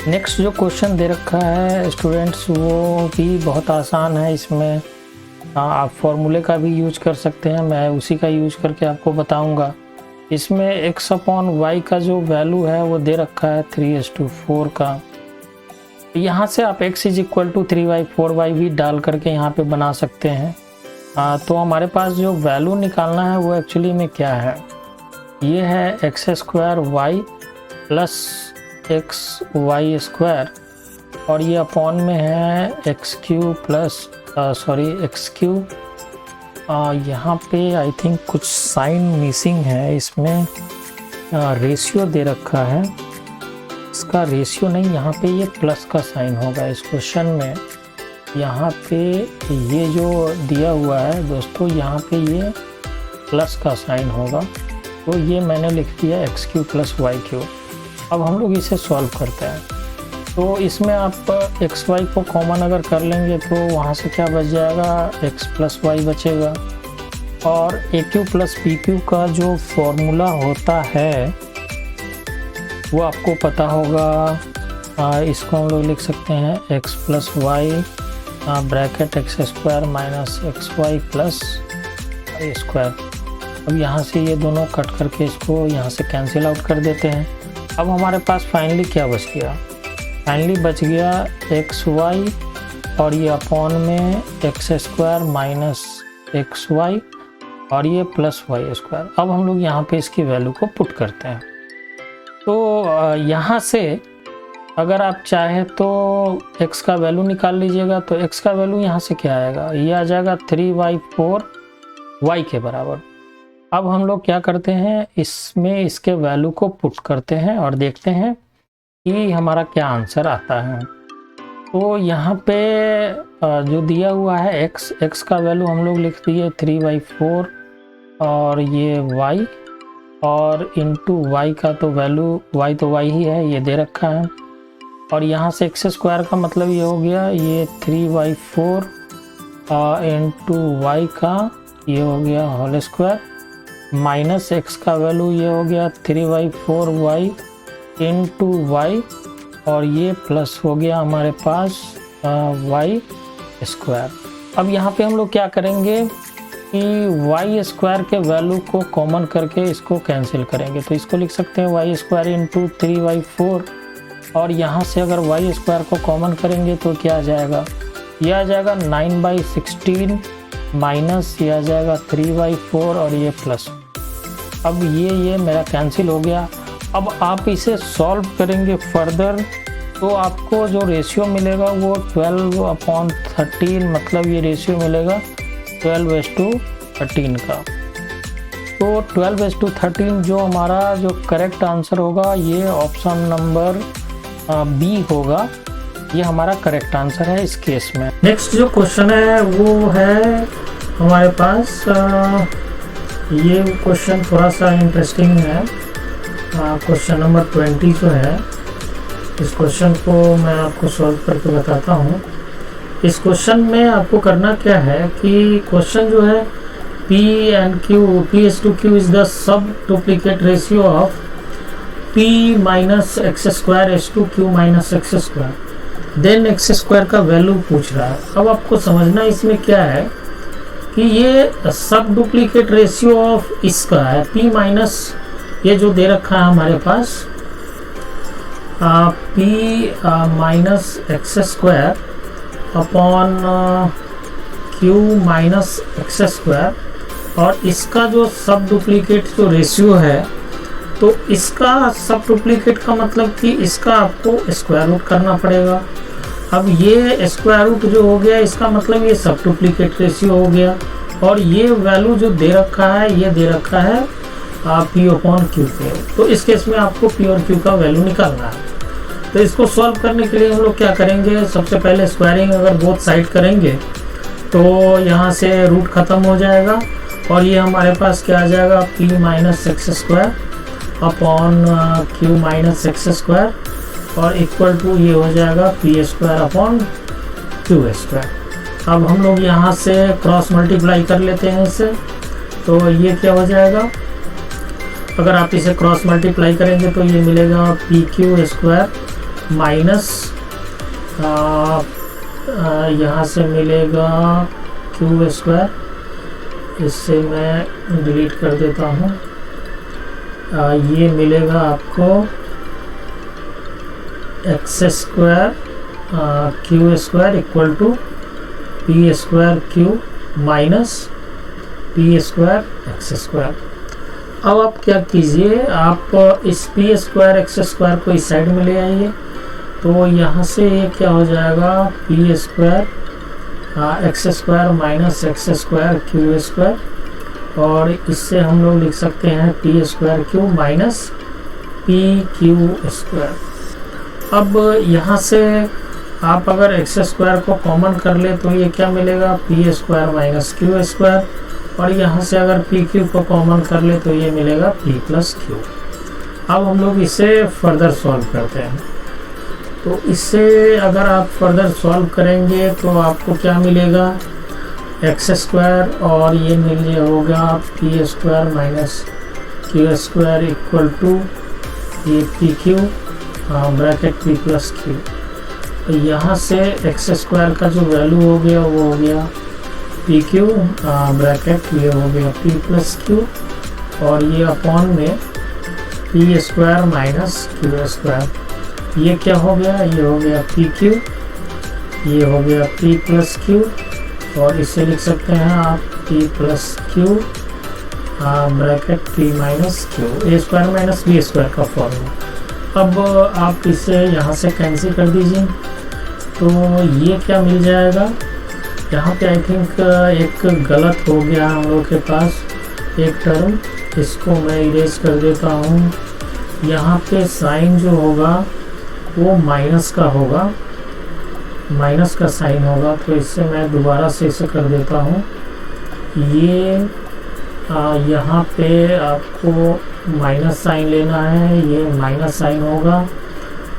नेक्स्ट जो क्वेश्चन दे रखा है स्टूडेंट्स वो भी बहुत आसान है। इसमें आप फॉर्मूले का भी यूज कर सकते हैं, मैं उसी का यूज करके आपको बताऊंगा। इसमें x/y का जो वैल्यू है वो दे रखा है 3:4 का। यहाँ से आप x = 3y 4y भी डाल करके यहाँ पे बना सकते हैं। तो हमारे पास जो वैल्यू निकालना है वो एक्चुअली में क्या है, ये है x² y + xy² और ये अपॉन में है x3 यहाँ पे आई थिंक कुछ साइन मिसिंग है। इसमें रेशियो दे रखा है, इसका रेशियो नहीं, यहाँ पे ये प्लस का साइन होगा इस क्वेश्चन में। यहाँ पे ये जो दिया हुआ है दोस्तों, यहाँ पे ये प्लस का साइन होगा, तो ये मैंने लिख दिया x3 + y3। अब हम लोग इसे सॉल्व करते हैं। तो इसमें आप xy को कॉमन अगर कर लेंगे तो वहाँ से क्या बच जाएगा, x + y बचेगा। और aq + pq का जो फॉर्मूला होता है वो आपको पता होगा। इसको हम लोग लिख सकते हैं x + y bracket x² - xy + y²। अब यहाँ से ये दोनों कट करके इसको यहाँ से कैंसिल आउट कर देते हैं। अब हमारे पास फाइनली क्या बच गया, फाइनली बच गया xy और ये अपॉन में x² - xy और ये +y²। अब हम लोग यहाँ पे इसकी वैल्यू को पुट करते हैं। तो यहाँ से अगर आप चाहें तो x का वैल्यू निकाल लीजिएगा। तो x का वैल्यू यहाँ से क्या आएगा, ये आ जाएगा 3y4 y के बराबर। अब हम लोग क्या करते हैं, इसमें इसके वैल्यू को पुट करते हैं और देखते हैं कि हमारा क्या आंसर आता है। तो यहाँ पे जो दिया हुआ है x का वैल्यू हम लोग लिख दिए 3y4 और ये y और इंटू y का तो वैल्यू y तो y ही है, ये दे रखा है। और यहाँ से x² का मतलब ये हो गया, ये 3y4 इंटू y का ये हो गया होल स्क्वायर माइनस x का वैल्यू ये हो गया 3y4y इंटू y और ये प्लस हो गया हमारे पास वाई स्क्वायर। अब यहाँ पे हम लोग क्या करेंगे कि वाई स्क्वायर के वैल्यू को कॉमन करके इसको कैंसिल करेंगे, तो इसको लिख सकते हैं वाई स्क्वायर इंटू 3y4, और यहाँ से अगर वाई स्क्वायर को कॉमन करेंगे तो क्या आ जाएगा, ये आ जाएगा 9/16 माइनस ये आ जाएगा 3y4 और ये प्लस। अब ये मेरा कैंसिल हो गया। अब आप इसे सॉल्व करेंगे फर्दर तो आपको जो रेशियो मिलेगा वो 12/13, मतलब ये रेशियो मिलेगा 12:13 का। तो 12:13 जो हमारा जो करेक्ट आंसर होगा ये ऑप्शन नंबर बी होगा, ये हमारा करेक्ट आंसर है इस केस में। नेक्स्ट जो क्वेश्चन है वो है हमारे पास ये क्वेश्चन थोड़ा सा इंटरेस्टिंग है। क्वेश्चन नंबर 20 जो है, इस क्वेश्चन को मैं आपको सॉल्व करके बताता हूँ। इस क्वेश्चन में आपको करना क्या है कि क्वेश्चन जो है P/Q is the sub duplicate ratio of P minus x square is to Q minus x square, then x square का वैल्यू पूछ रहा है। अब आपको समझना इसमें क्या है कि ये सब डुप्लीकेट रेशियो ऑफ इसका है P माइनस ये जो दे रखा है हमारे पास P minus x square upon Q minus x square, और इसका जो सब डुप्लीकेट जो रेशियो है तो इसका सब डुप्लीकेट का मतलब कि इसका आपको स्क्वायर रूट करना पड़ेगा। अब ये स्क्वायर रूट जो हो गया इसका मतलब ये सब डुप्लीकेट रेशियो हो गया, और ये वैल्यू जो दे रखा है ये दे रखा है P/Q पे। तो इस केस में आपको P और Q का वैल्यू निकालना है। तो इसको सॉल्व करने के लिए हम लोग क्या करेंगे, सबसे पहले स्क्वायरिंग अगर बोथ साइड करेंगे तो यहाँ से रूट खत्म हो जाएगा, और ये हमारे पास क्या आ जाएगा P minus x square upon Q minus x square, और इक्वल टू ये हो जाएगा P square upon Q square. अब हम लोग यहाँ से क्रॉस मल्टीप्लाई कर लेते हैं इससे, तो ये क्या हो जाएगा, अगर आप इसे क्रॉस मल्टीप्लाई करेंगे तो ये मिलेगा PQ स्क्वायर माइनस यहाँ से मिलेगा Q स्क्वायर, इससे मैं डिलीट कर देता हूँ। ये मिलेगा आपको x square Q square equal to P square Q minus P square x square. अब आप क्या कीजिए, आप इस P स्क्वायर एक्स स्क्वायर को इस साइड में ले आइए, तो यहाँ से ये क्या हो जाएगा P square x square minus x square Q square, और इससे हम लोग लिख सकते हैं P square Q minus PQ square. अब यहाँ से आप अगर एक्स स्क्वायर को कॉमन कर ले तो ये क्या मिलेगा P square minus Q square, और यहाँ से अगर PQ को कॉमन कर ले तो ये मिलेगा P प्लस Q। अब हम लोग इसे फर्दर सॉल्व करते हैं। तो इससे अगर आप फर्दर सॉल्व करेंगे तो आपको क्या मिलेगा, एक्स स्क्वायर और ये मिल होगा P square minus Q square equal to ये PQ bracket P plus Q। तो यहाँ से एक्स स्क्वायर का जो वैल्यू हो गया वो हो गया PQ ब्रैकेट ये हो गया P प्लस Q, और ये अपॉन में P square minus Q square. ये क्या हो गया, ये हो गया PQ, ये हो गया P प्लस Q, और इसे लिख सकते हैं आप P plus Q bracket P minus Q, A square minus B square का फॉर्मूला। अब आप इसे यहाँ से कैंसिल कर दीजिए, तो ये क्या मिल जाएगा, यहाँ पे आई थिंक एक गलत हो गया हम लोग के पास एक टर्म, इसको मैं इरेज कर देता हूँ। यहाँ पे साइन जो होगा वो माइनस का होगा, माइनस का साइन होगा, तो इससे मैं दोबारा से इसे कर देता हूँ। ये यहाँ पे आपको माइनस साइन लेना है, ये माइनस साइन होगा,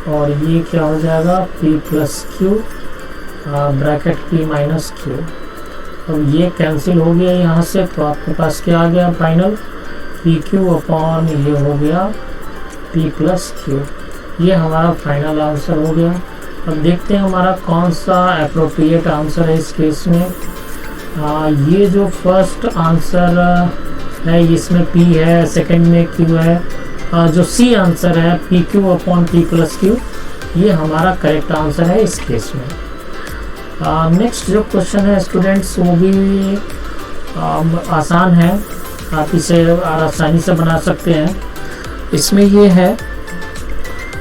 और ये क्या हो जाएगा P plus Q bracket P minus Q। अब ये कैंसिल हो गया यहाँ से, तो आपके पास क्या आ गया फाइनल PQ अपॉन ये हो गया P प्लस Q। ये हमारा फाइनल आंसर हो गया। अब देखते हैं हमारा कौन सा अप्रोप्रिएट आंसर है इस केस में। ये जो फर्स्ट आंसर है इसमें P है, सेकंड में Q है। जो C आंसर है PQ upon P plus Q, ये हमारा करेक्ट आंसर है इस केस में। नेक्स्ट जो क्वेश्चन है स्टूडेंट्स वो भी आसान है, आप इसे आसानी से बना सकते हैं। इसमें ये है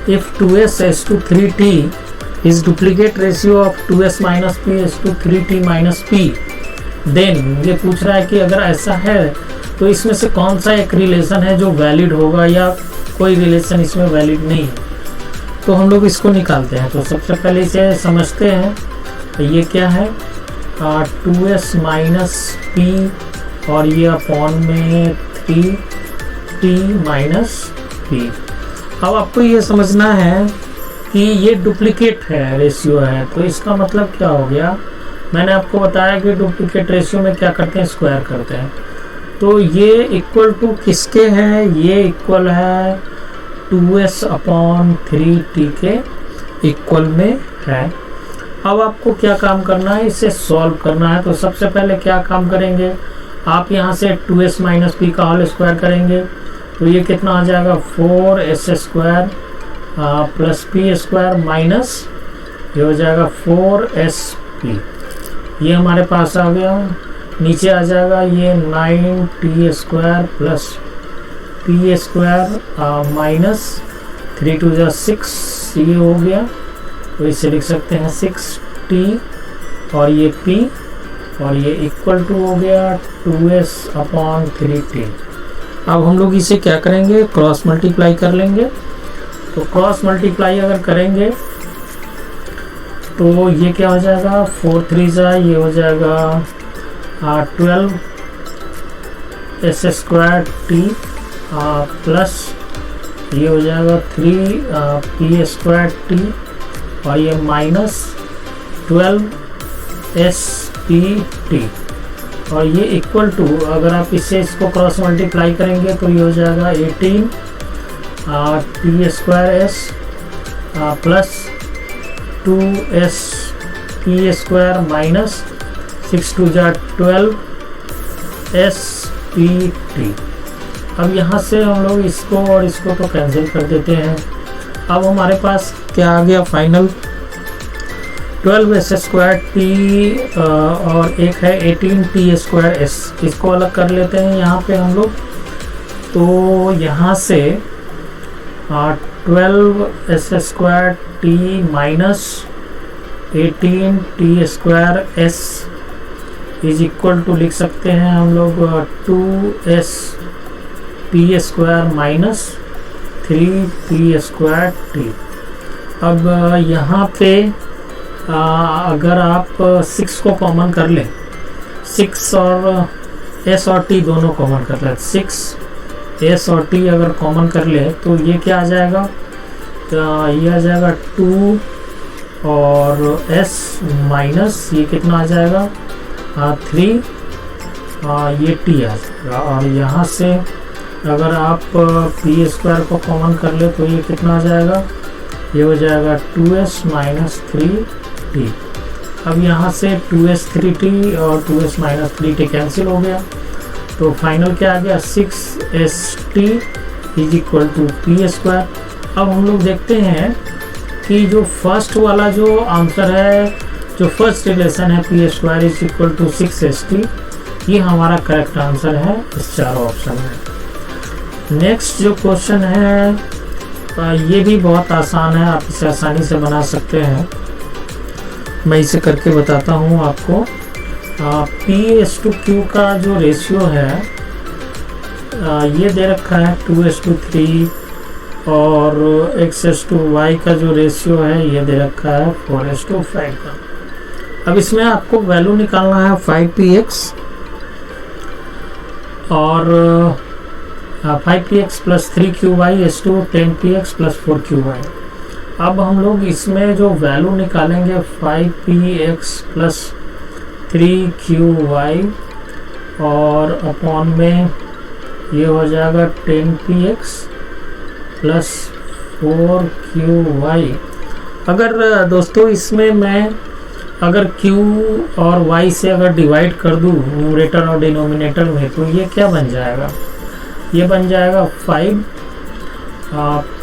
if 2s is to 3t is duplicate ratio of 2s minus p is to 3t minus p, then ये पूछ रहा है कि अगर ऐसा है तो इसमें से कौन सा एक रिलेशन है जो वैलिड होगा या कोई रिलेशन इसमें वैलिड नहीं है। तो हम लोग इसको निकालते हैं। तो सबसे पहले इसे समझते हैं। तो ये क्या है 2s माइनस पी और ये अपॉन में 3t माइनस पी। अब आपको ये समझना है कि ये डुप्लीकेट है, रेशियो है। तो इसका मतलब क्या हो गया, मैंने आपको बताया कि डुप्लीकेट रेशियो में क्या करते हैं, स्क्वायर करते हैं। तो ये इक्वल टू किसके हैं, ये इक्वल है 2s अपॉन 3t के इक्वल में है। अब आपको क्या काम करना है, इसे सॉल्व करना है। तो सबसे पहले क्या काम करेंगे, आप यहाँ से 2s माइनस पी का होल स्क्वायर करेंगे। तो ये कितना आ जाएगा 4s square plus P square minus ये हो जाएगा 4sp। ये हमारे पास आ गया। नीचे आ जाएगा ये 9t square plus P square minus 3 2 जा 6, ये हो गया। तो इसे लिख सकते हैं 6t और ये p और ये इक्वल टू हो गया 2s अपॉन 3t। अब हम लोग इसे क्या करेंगे, क्रॉस मल्टीप्लाई कर लेंगे। तो क्रॉस मल्टीप्लाई अगर करेंगे तो ये क्या हो जाएगा 4 3 जा, ये हो जाएगा 12s स्क्वायर t प्लस ये हो जाएगा 3p स्क्वायर t और ये माइनस 12spt और ये इक्वल टू, अगर आप इसको क्रॉस मल्टीप्लाई करेंगे तो ये हो जाएगा 18t square s plus 2sp square minus 6 2 जा 12spt। अब यहाँ से हम लोग इसको और इसको तो कैंसिल कर देते हैं। अब हमारे पास क्या आ गया फाइनल 12s स्क्वायर t और एक है 18t स्क्वायर s। इसको अलग कर लेते हैं यहाँ पे हम लोग। तो यहाँ से 12s square t minus 18t square s is equal to लिख सकते हैं हम लोग 2sp square minus 3p square t। अब यहाँ पे अगर आप 6 को कॉमन कर लें, 6 और s और t दोनों कॉमन कर लें, 6s और t अगर कॉमन कर ले तो ये क्या आ जाएगा, ये आ जाएगा 2 और s माइनस ये कितना आ जाएगा 3 ये t आ जाएगा। और यहाँ से अगर आप p स्क्वायर को कॉमन कर ले तो ये कितना आ जाएगा, ये हो जाएगा 2s माइनस 3t। अब यहाँ से 2s 3t और 2s माइनस 3t कैंसिल हो गया। तो फाइनल क्या आ गया 6st is equal to p square. अब हम लोग देखते हैं कि जो फर्स्ट वाला जो आंसर है, जो फर्स्ट रिलेशन है p square is equal to 6st, ये हमारा करेक्ट आंसर है इस चारों ऑप्शन में। नेक्स्ट जो क्वेश्चन है ये भी बहुत आसान है, आप इसे आसानी से बना सकते हैं। मैं इसे करके बताता हूँ आपको। p/q का जो रेशियो है ये दे रखा है 2:3 और x/y का जो रेशियो है ये दे रखा है 4:5 का। अब इसमें आपको वैल्यू निकालना है 5px और 5px plus 3qy is to 10px plus 4qy। अब हम लोग इसमें जो वैल्यू निकालेंगे 5px प्लस 3qy और अपॉन में ये हो जाएगा 10px प्लस 4QY। अगर दोस्तों इसमें मैं अगर Q और Y से अगर डिवाइड कर दूँ न्यूमरेटर और डिनोमिनेटर में, तो ये क्या बन जाएगा? ये बन जाएगा 5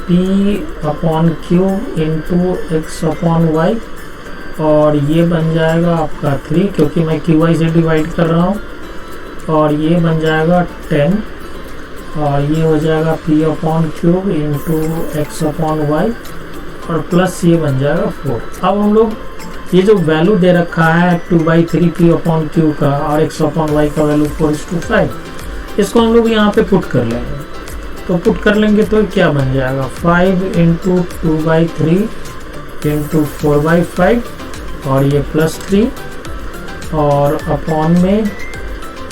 P/Q इंटू X/Y, और ये बन जाएगा आपका 3, क्योंकि मैं QY से डिवाइड कर रहा हूँ, और ये बन जाएगा 10, और ये हो जाएगा P/Q इंटू X/Y, और प्लस ये बन जाएगा 4। अब हम लोग ये जो वैल्यू दे रखा है 2/3 P/Q का और X/Y का वैल्यू 4:5, इसको हम लोग यहाँ पे पुट कर लेंगे। तो पुट कर लेंगे तो क्या बन जाएगा? 5 इंटू 2/3 इंटू 4/5, और ये प्लस 3, और अपॉन में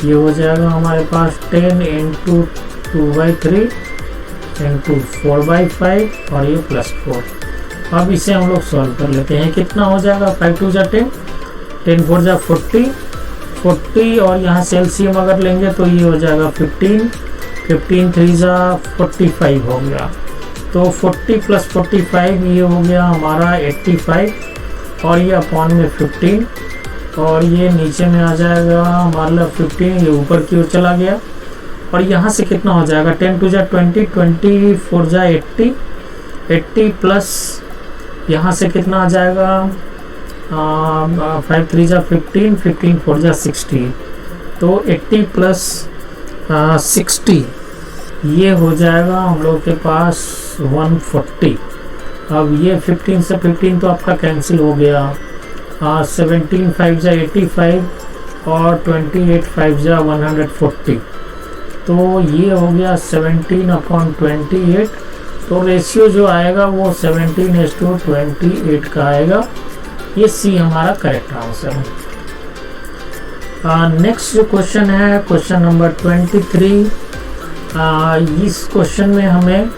ये हो जाएगा हमारे पास 10 इंटू 2/3 इंटू 4/5, और ये प्लस 4। अब इसे हम लोग सॉल्व कर लेते हैं। कितना हो जाएगा? 5 2 जा 10, 10 4 जा 40, और यहाँ से एलसीएम अगर लेंगे तो ये हो जाएगा 15, 15 3 जा 45 हो गया। तो 40 प्लस 45 ये हो गया हमारा 85, और ये अपॉन में 15, और ये नीचे में आ जाएगा हमारा 15, ये ऊपर की ओर चला गया। और यहाँ से कितना हो जाएगा? 10 2 जा 20, 20 4 जा 80, 80 प्लस यहाँ से कितना आ जाएगा? 5 3 जा 15, 15 4 जा 60, तो 80 प्लस 60 ये हो जाएगा हम लोग के पास 140। अब ये 15 से 15 तो आपका कैंसिल हो गया। 17 5 जा 85, और 28 5 जा 140, तो ये हो गया 17/28। तो रेशियो जो आएगा वो 17:28 का आएगा। ये सी हमारा करेक्ट आंसर है। नेक्स्ट जो क्वेश्चन है क्वेश्चन नंबर 23। इस क्वेश्चन में हमें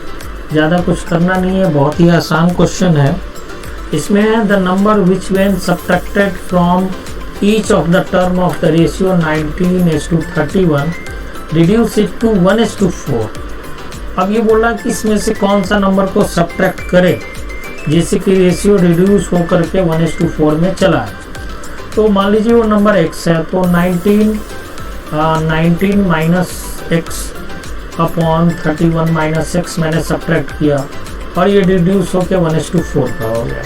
ज़्यादा कुछ करना नहीं है, बहुत ही आसान क्वेश्चन है। इसमें है the number which when subtracted from each of the term of the ratio 19:31 reduce it to 1:4। अब ये बोला कि इसमें से कौन सा नंबर को सब्ट्रैक्ट करे जैसे कि रेशियो रिड्यूस होकर के 1:4 में चला है। तो मान लीजिए वो नंबर x है, तो 19 minus x upon 31 minus x मैंने सब्ट्रैक्ट किया, और ये रिड्यूस होकर 1:4 का हो गया।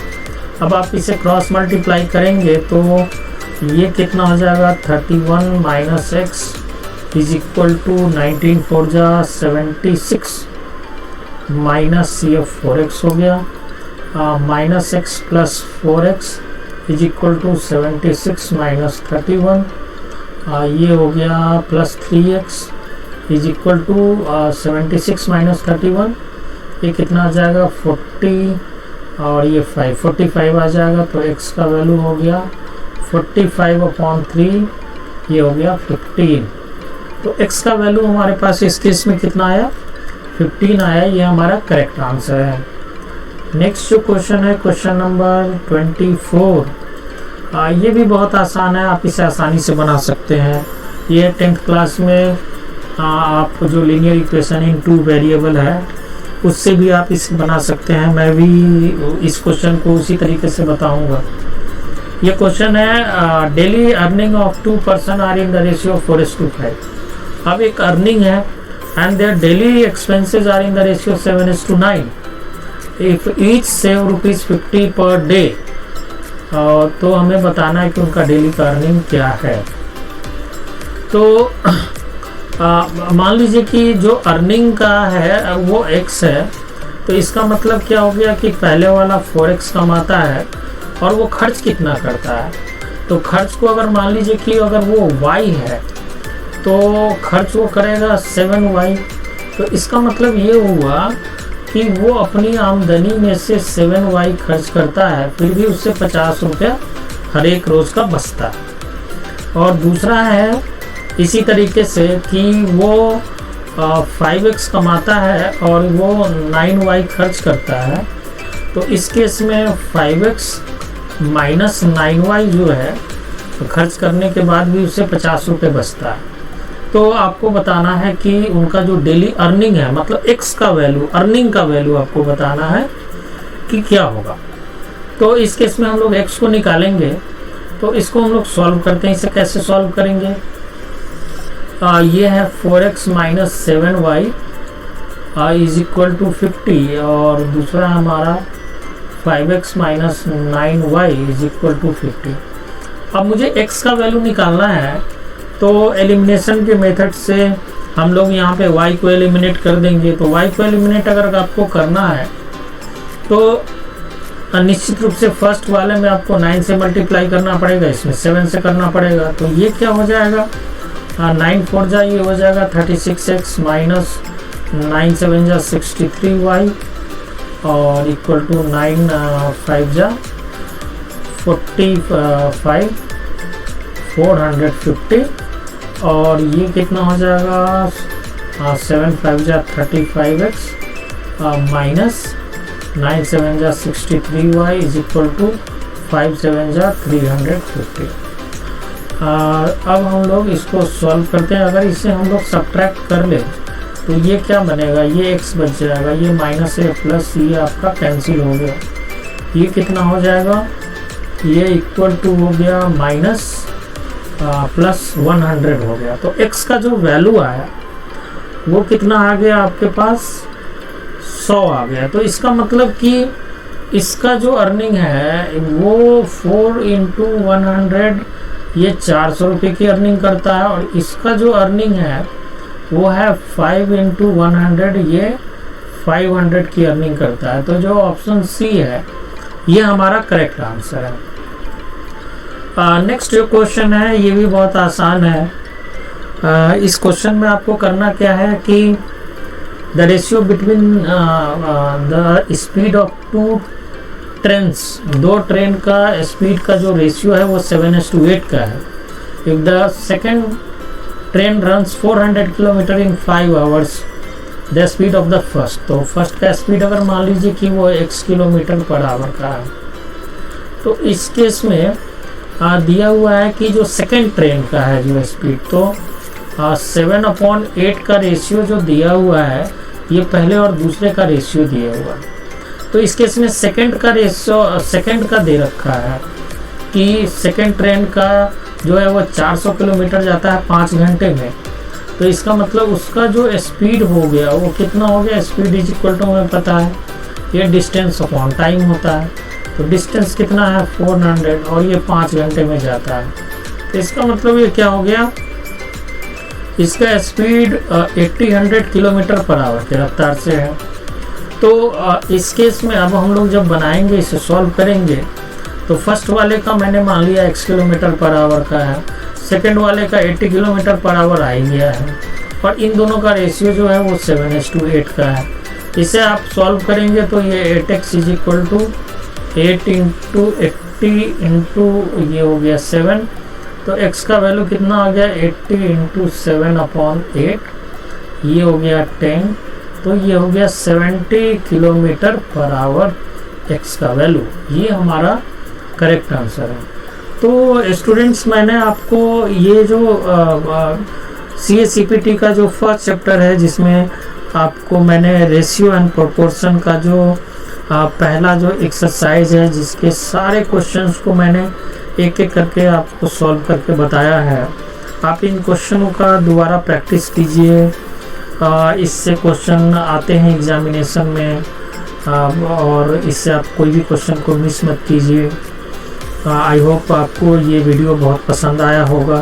अब आप इसे क्रॉस मल्टीप्लाई करेंगे तो ये कितना हो जाएगा? 31 minus x is equal to 19 4 जा 76 माइनस ये 4x हो गया, minus x plus 4x is equal to 76 minus 31, ये हो गया plus 3x is equal to 76 minus 31, ये कितना आ जाएगा? 40, और ये 45 आ जाएगा। तो x का वैल्यू हो गया 45/3, ये हो गया 15। तो x का वैल्यू हमारे पास इस केस में कितना आया? 15 आया। ये हमारा करेक्ट आंसर है। नेक्स्ट जो क्वेश्चन है क्वेश्चन नंबर 24। ये भी बहुत आसान है, आप इसे आसानी से बना सकते हैं। ये 10th क्लास में आप जो लीनियर इक्वेशन इन 2 वेरिएबल है उससे भी आप इसे बना सकते हैं। मैं भी इस क्वेश्चन को उसी तरीके से बताऊंगा। ये क्वेश्चन है daily earning of 2 person are in the ratio 4:5। अब एक अर्निंग है and there daily expenses are in the ratio 7:9। If each save ₹50 per day, तो हमें बताना है कि उनका डेली का अर्निंग क्या है। तो मान लीजिए कि जो अर्निंग का है वो x है, तो इसका मतलब क्या हो गया कि पहले वाला 4x कमाता है और वो खर्च कितना करता है। तो खर्च को अगर मान लीजिए कि अगर वो y है तो खर्च वो करेगा 7y। तो इसका मतलब ये हुआ कि वो अपनी आमदनी में से 7y खर्च करता है, फिर भी उससे 50 रुपया हर एक रोज़ का बचता है। और दूसरा है इसी तरीके से कि वो 5x कमाता है और वो 9y खर्च करता है। तो इस केस में 5x माइनस 9y जो है तो खर्च करने के बाद भी उससे 50 रुपये बचता है। तो आपको बताना है कि उनका जो डेली अर्निंग है, मतलब एक्स का वैल्यू, अर्निंग का वैल्यू आपको बताना है कि क्या होगा। तो इस केस में हम लोग एक्स को निकालेंगे, तो इसको हम लोग सॉल्व करते हैं। इसे कैसे सॉल्व करेंगे? ये है 4x minus 7y is equal to 50 और दूसरा हमारा 5x minus 9y is equal to 50। अब मुझे x का वैल्यू निकालना है, तो एलिमिनेशन के मेथड से हम लोग यहाँ पे y को एलिमिनेट कर देंगे। तो y को एलिमिनेट अगर आपको करना है तो निश्चित रूप से फर्स्ट वाले में आपको 9 से मल्टीप्लाई करना पड़ेगा, इसमें 7 से करना पड़ेगा। तो ये क्या हो जाएगा? 9 4 जा ये हो जाएगा 36x माइनस 9 7 जा 63y और इक्वल टू 9 5 जा 45 450 और ये कितना हो जाएगा? 7 5 जा 35x माइनस 9 7 जा 63y इज इक्वल टू 5 7 जा 350। अब हम लोग इसको सॉल्व करते हैं। अगर इसे हम लोग सब्ट्रैक्ट कर ले तो ये क्या बनेगा? ये x बच जाएगा, ये माइनस है प्लस ये आपका कैंसिल हो गया। ये कितना हो जाएगा? ये इक्वल टू हो गया माइनस प्लस 100 हो गया। तो x का जो वैल्यू आया वो कितना आ गया आपके पास? 100 आ गया। तो इसका मतलब कि इसका जो अर्निंग है वो 4 इंटू 100 ये 400 रुपये की अर्निंग करता है और इसका जो अर्निंग है वो है 5 इंटू 100 ये 500 की अर्निंग करता है। तो जो ऑप्शन सी है ये हमारा करेक्ट आंसर है। नेक्स्ट जो क्वेश्चन है ये भी बहुत आसान है। इस क्वेश्चन में आपको करना क्या है कि the ratio between the speed of two trains, दो ट्रेन का स्पीड का जो रेशियो है वो 7:8 का है। If the second train runs 400 kilometre in 5 hours the speed of the first, तो फर्स्ट का स्पीड अगर मान लीजिए कि वो x किलोमीटर पर आवर का है, तो इस केस में दिया हुआ है कि जो सेकेंड ट्रेन का है जो स्पीड, तो 7/8 का रेशियो जो दिया हुआ है ये पहले और दूसरे का रेशियो दिया हुआ है। तो इस केस में सेकंड का रेशियो सेकंड का दे रखा है कि सेकंड ट्रेन का जो है वो 400 किलोमीटर जाता है 5 घंटे में। तो इसका मतलब उसका जो स्पीड हो गया वो कितना हो गया? स्पीड इज इक्वल टू हमें पता है ये डिस्टेंस अपॉन टाइम होता है। तो डिस्टेंस कितना है? 400 और ये 5 घंटे में जाता है। तो इसका मतलब ये क्या हो गया? इसका स्पीड 80-100 किलोमीटर पर आवर की रफ्तार से है। तो इस केस में अब हम लोग जब बनाएंगे, इसे सॉल्व करेंगे, तो फर्स्ट वाले का मैंने मान लिया x किलोमीटर पर आवर का है, सेकंड वाले का 80 किलोमीटर पर आवर आ गया है और इन दोनों का रेशियो जो है वो 7:8 का है। इसे आप सॉल्व करेंगे तो ये 8x is equal to 8 into 80 into ये हो गया 7, तो x का वैल्यू कितना आ गया? 80 इंटू 7/8, ये हो गया 10, तो ये हो गया 70 किलोमीटर पर आवर x का वैल्यू। ये हमारा करेक्ट आंसर है। तो स्टूडेंट्स, मैंने आपको ये जो CA-CPT का जो फर्स्ट चैप्टर है जिसमें आपको मैंने रेशियो एंड प्रोपोर्शन का जो पहला जो एक्सरसाइज है जिसके सारे क्वेश्चंस को मैंने एक एक करके आपको सॉल्व करके बताया है, आप इन क्वेश्चनों का दोबारा प्रैक्टिस कीजिए। इससे क्वेश्चन आते हैं एग्जामिनेशन में और इससे आप कोई भी क्वेश्चन को मिस मत कीजिए। आई होप आपको ये वीडियो बहुत पसंद आया होगा।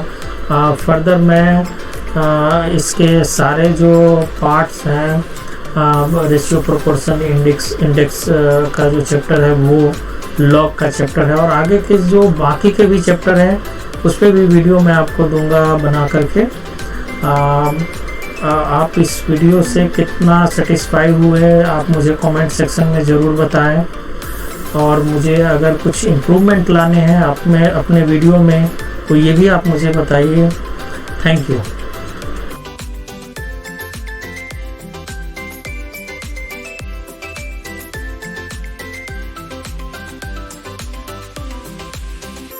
फर्दर मैं इसके सारे जो पार्ट्स हैं, रेशियो प्रोपोर्शन इंडेक्स का जो चैप्टर है वो लॉग का चैप्टर है और आगे के जो बाकी के भी चैप्टर हैं उस पर भी वीडियो मैं आपको दूंगा बना करके। आप इस वीडियो से कितना सेटिस्फाई हुए आप मुझे कमेंट सेक्शन में ज़रूर बताएं और मुझे अगर कुछ इम्प्रूवमेंट लाने हैं आप में अपने वीडियो में तो ये भी आप मुझे बताइए। Thank you.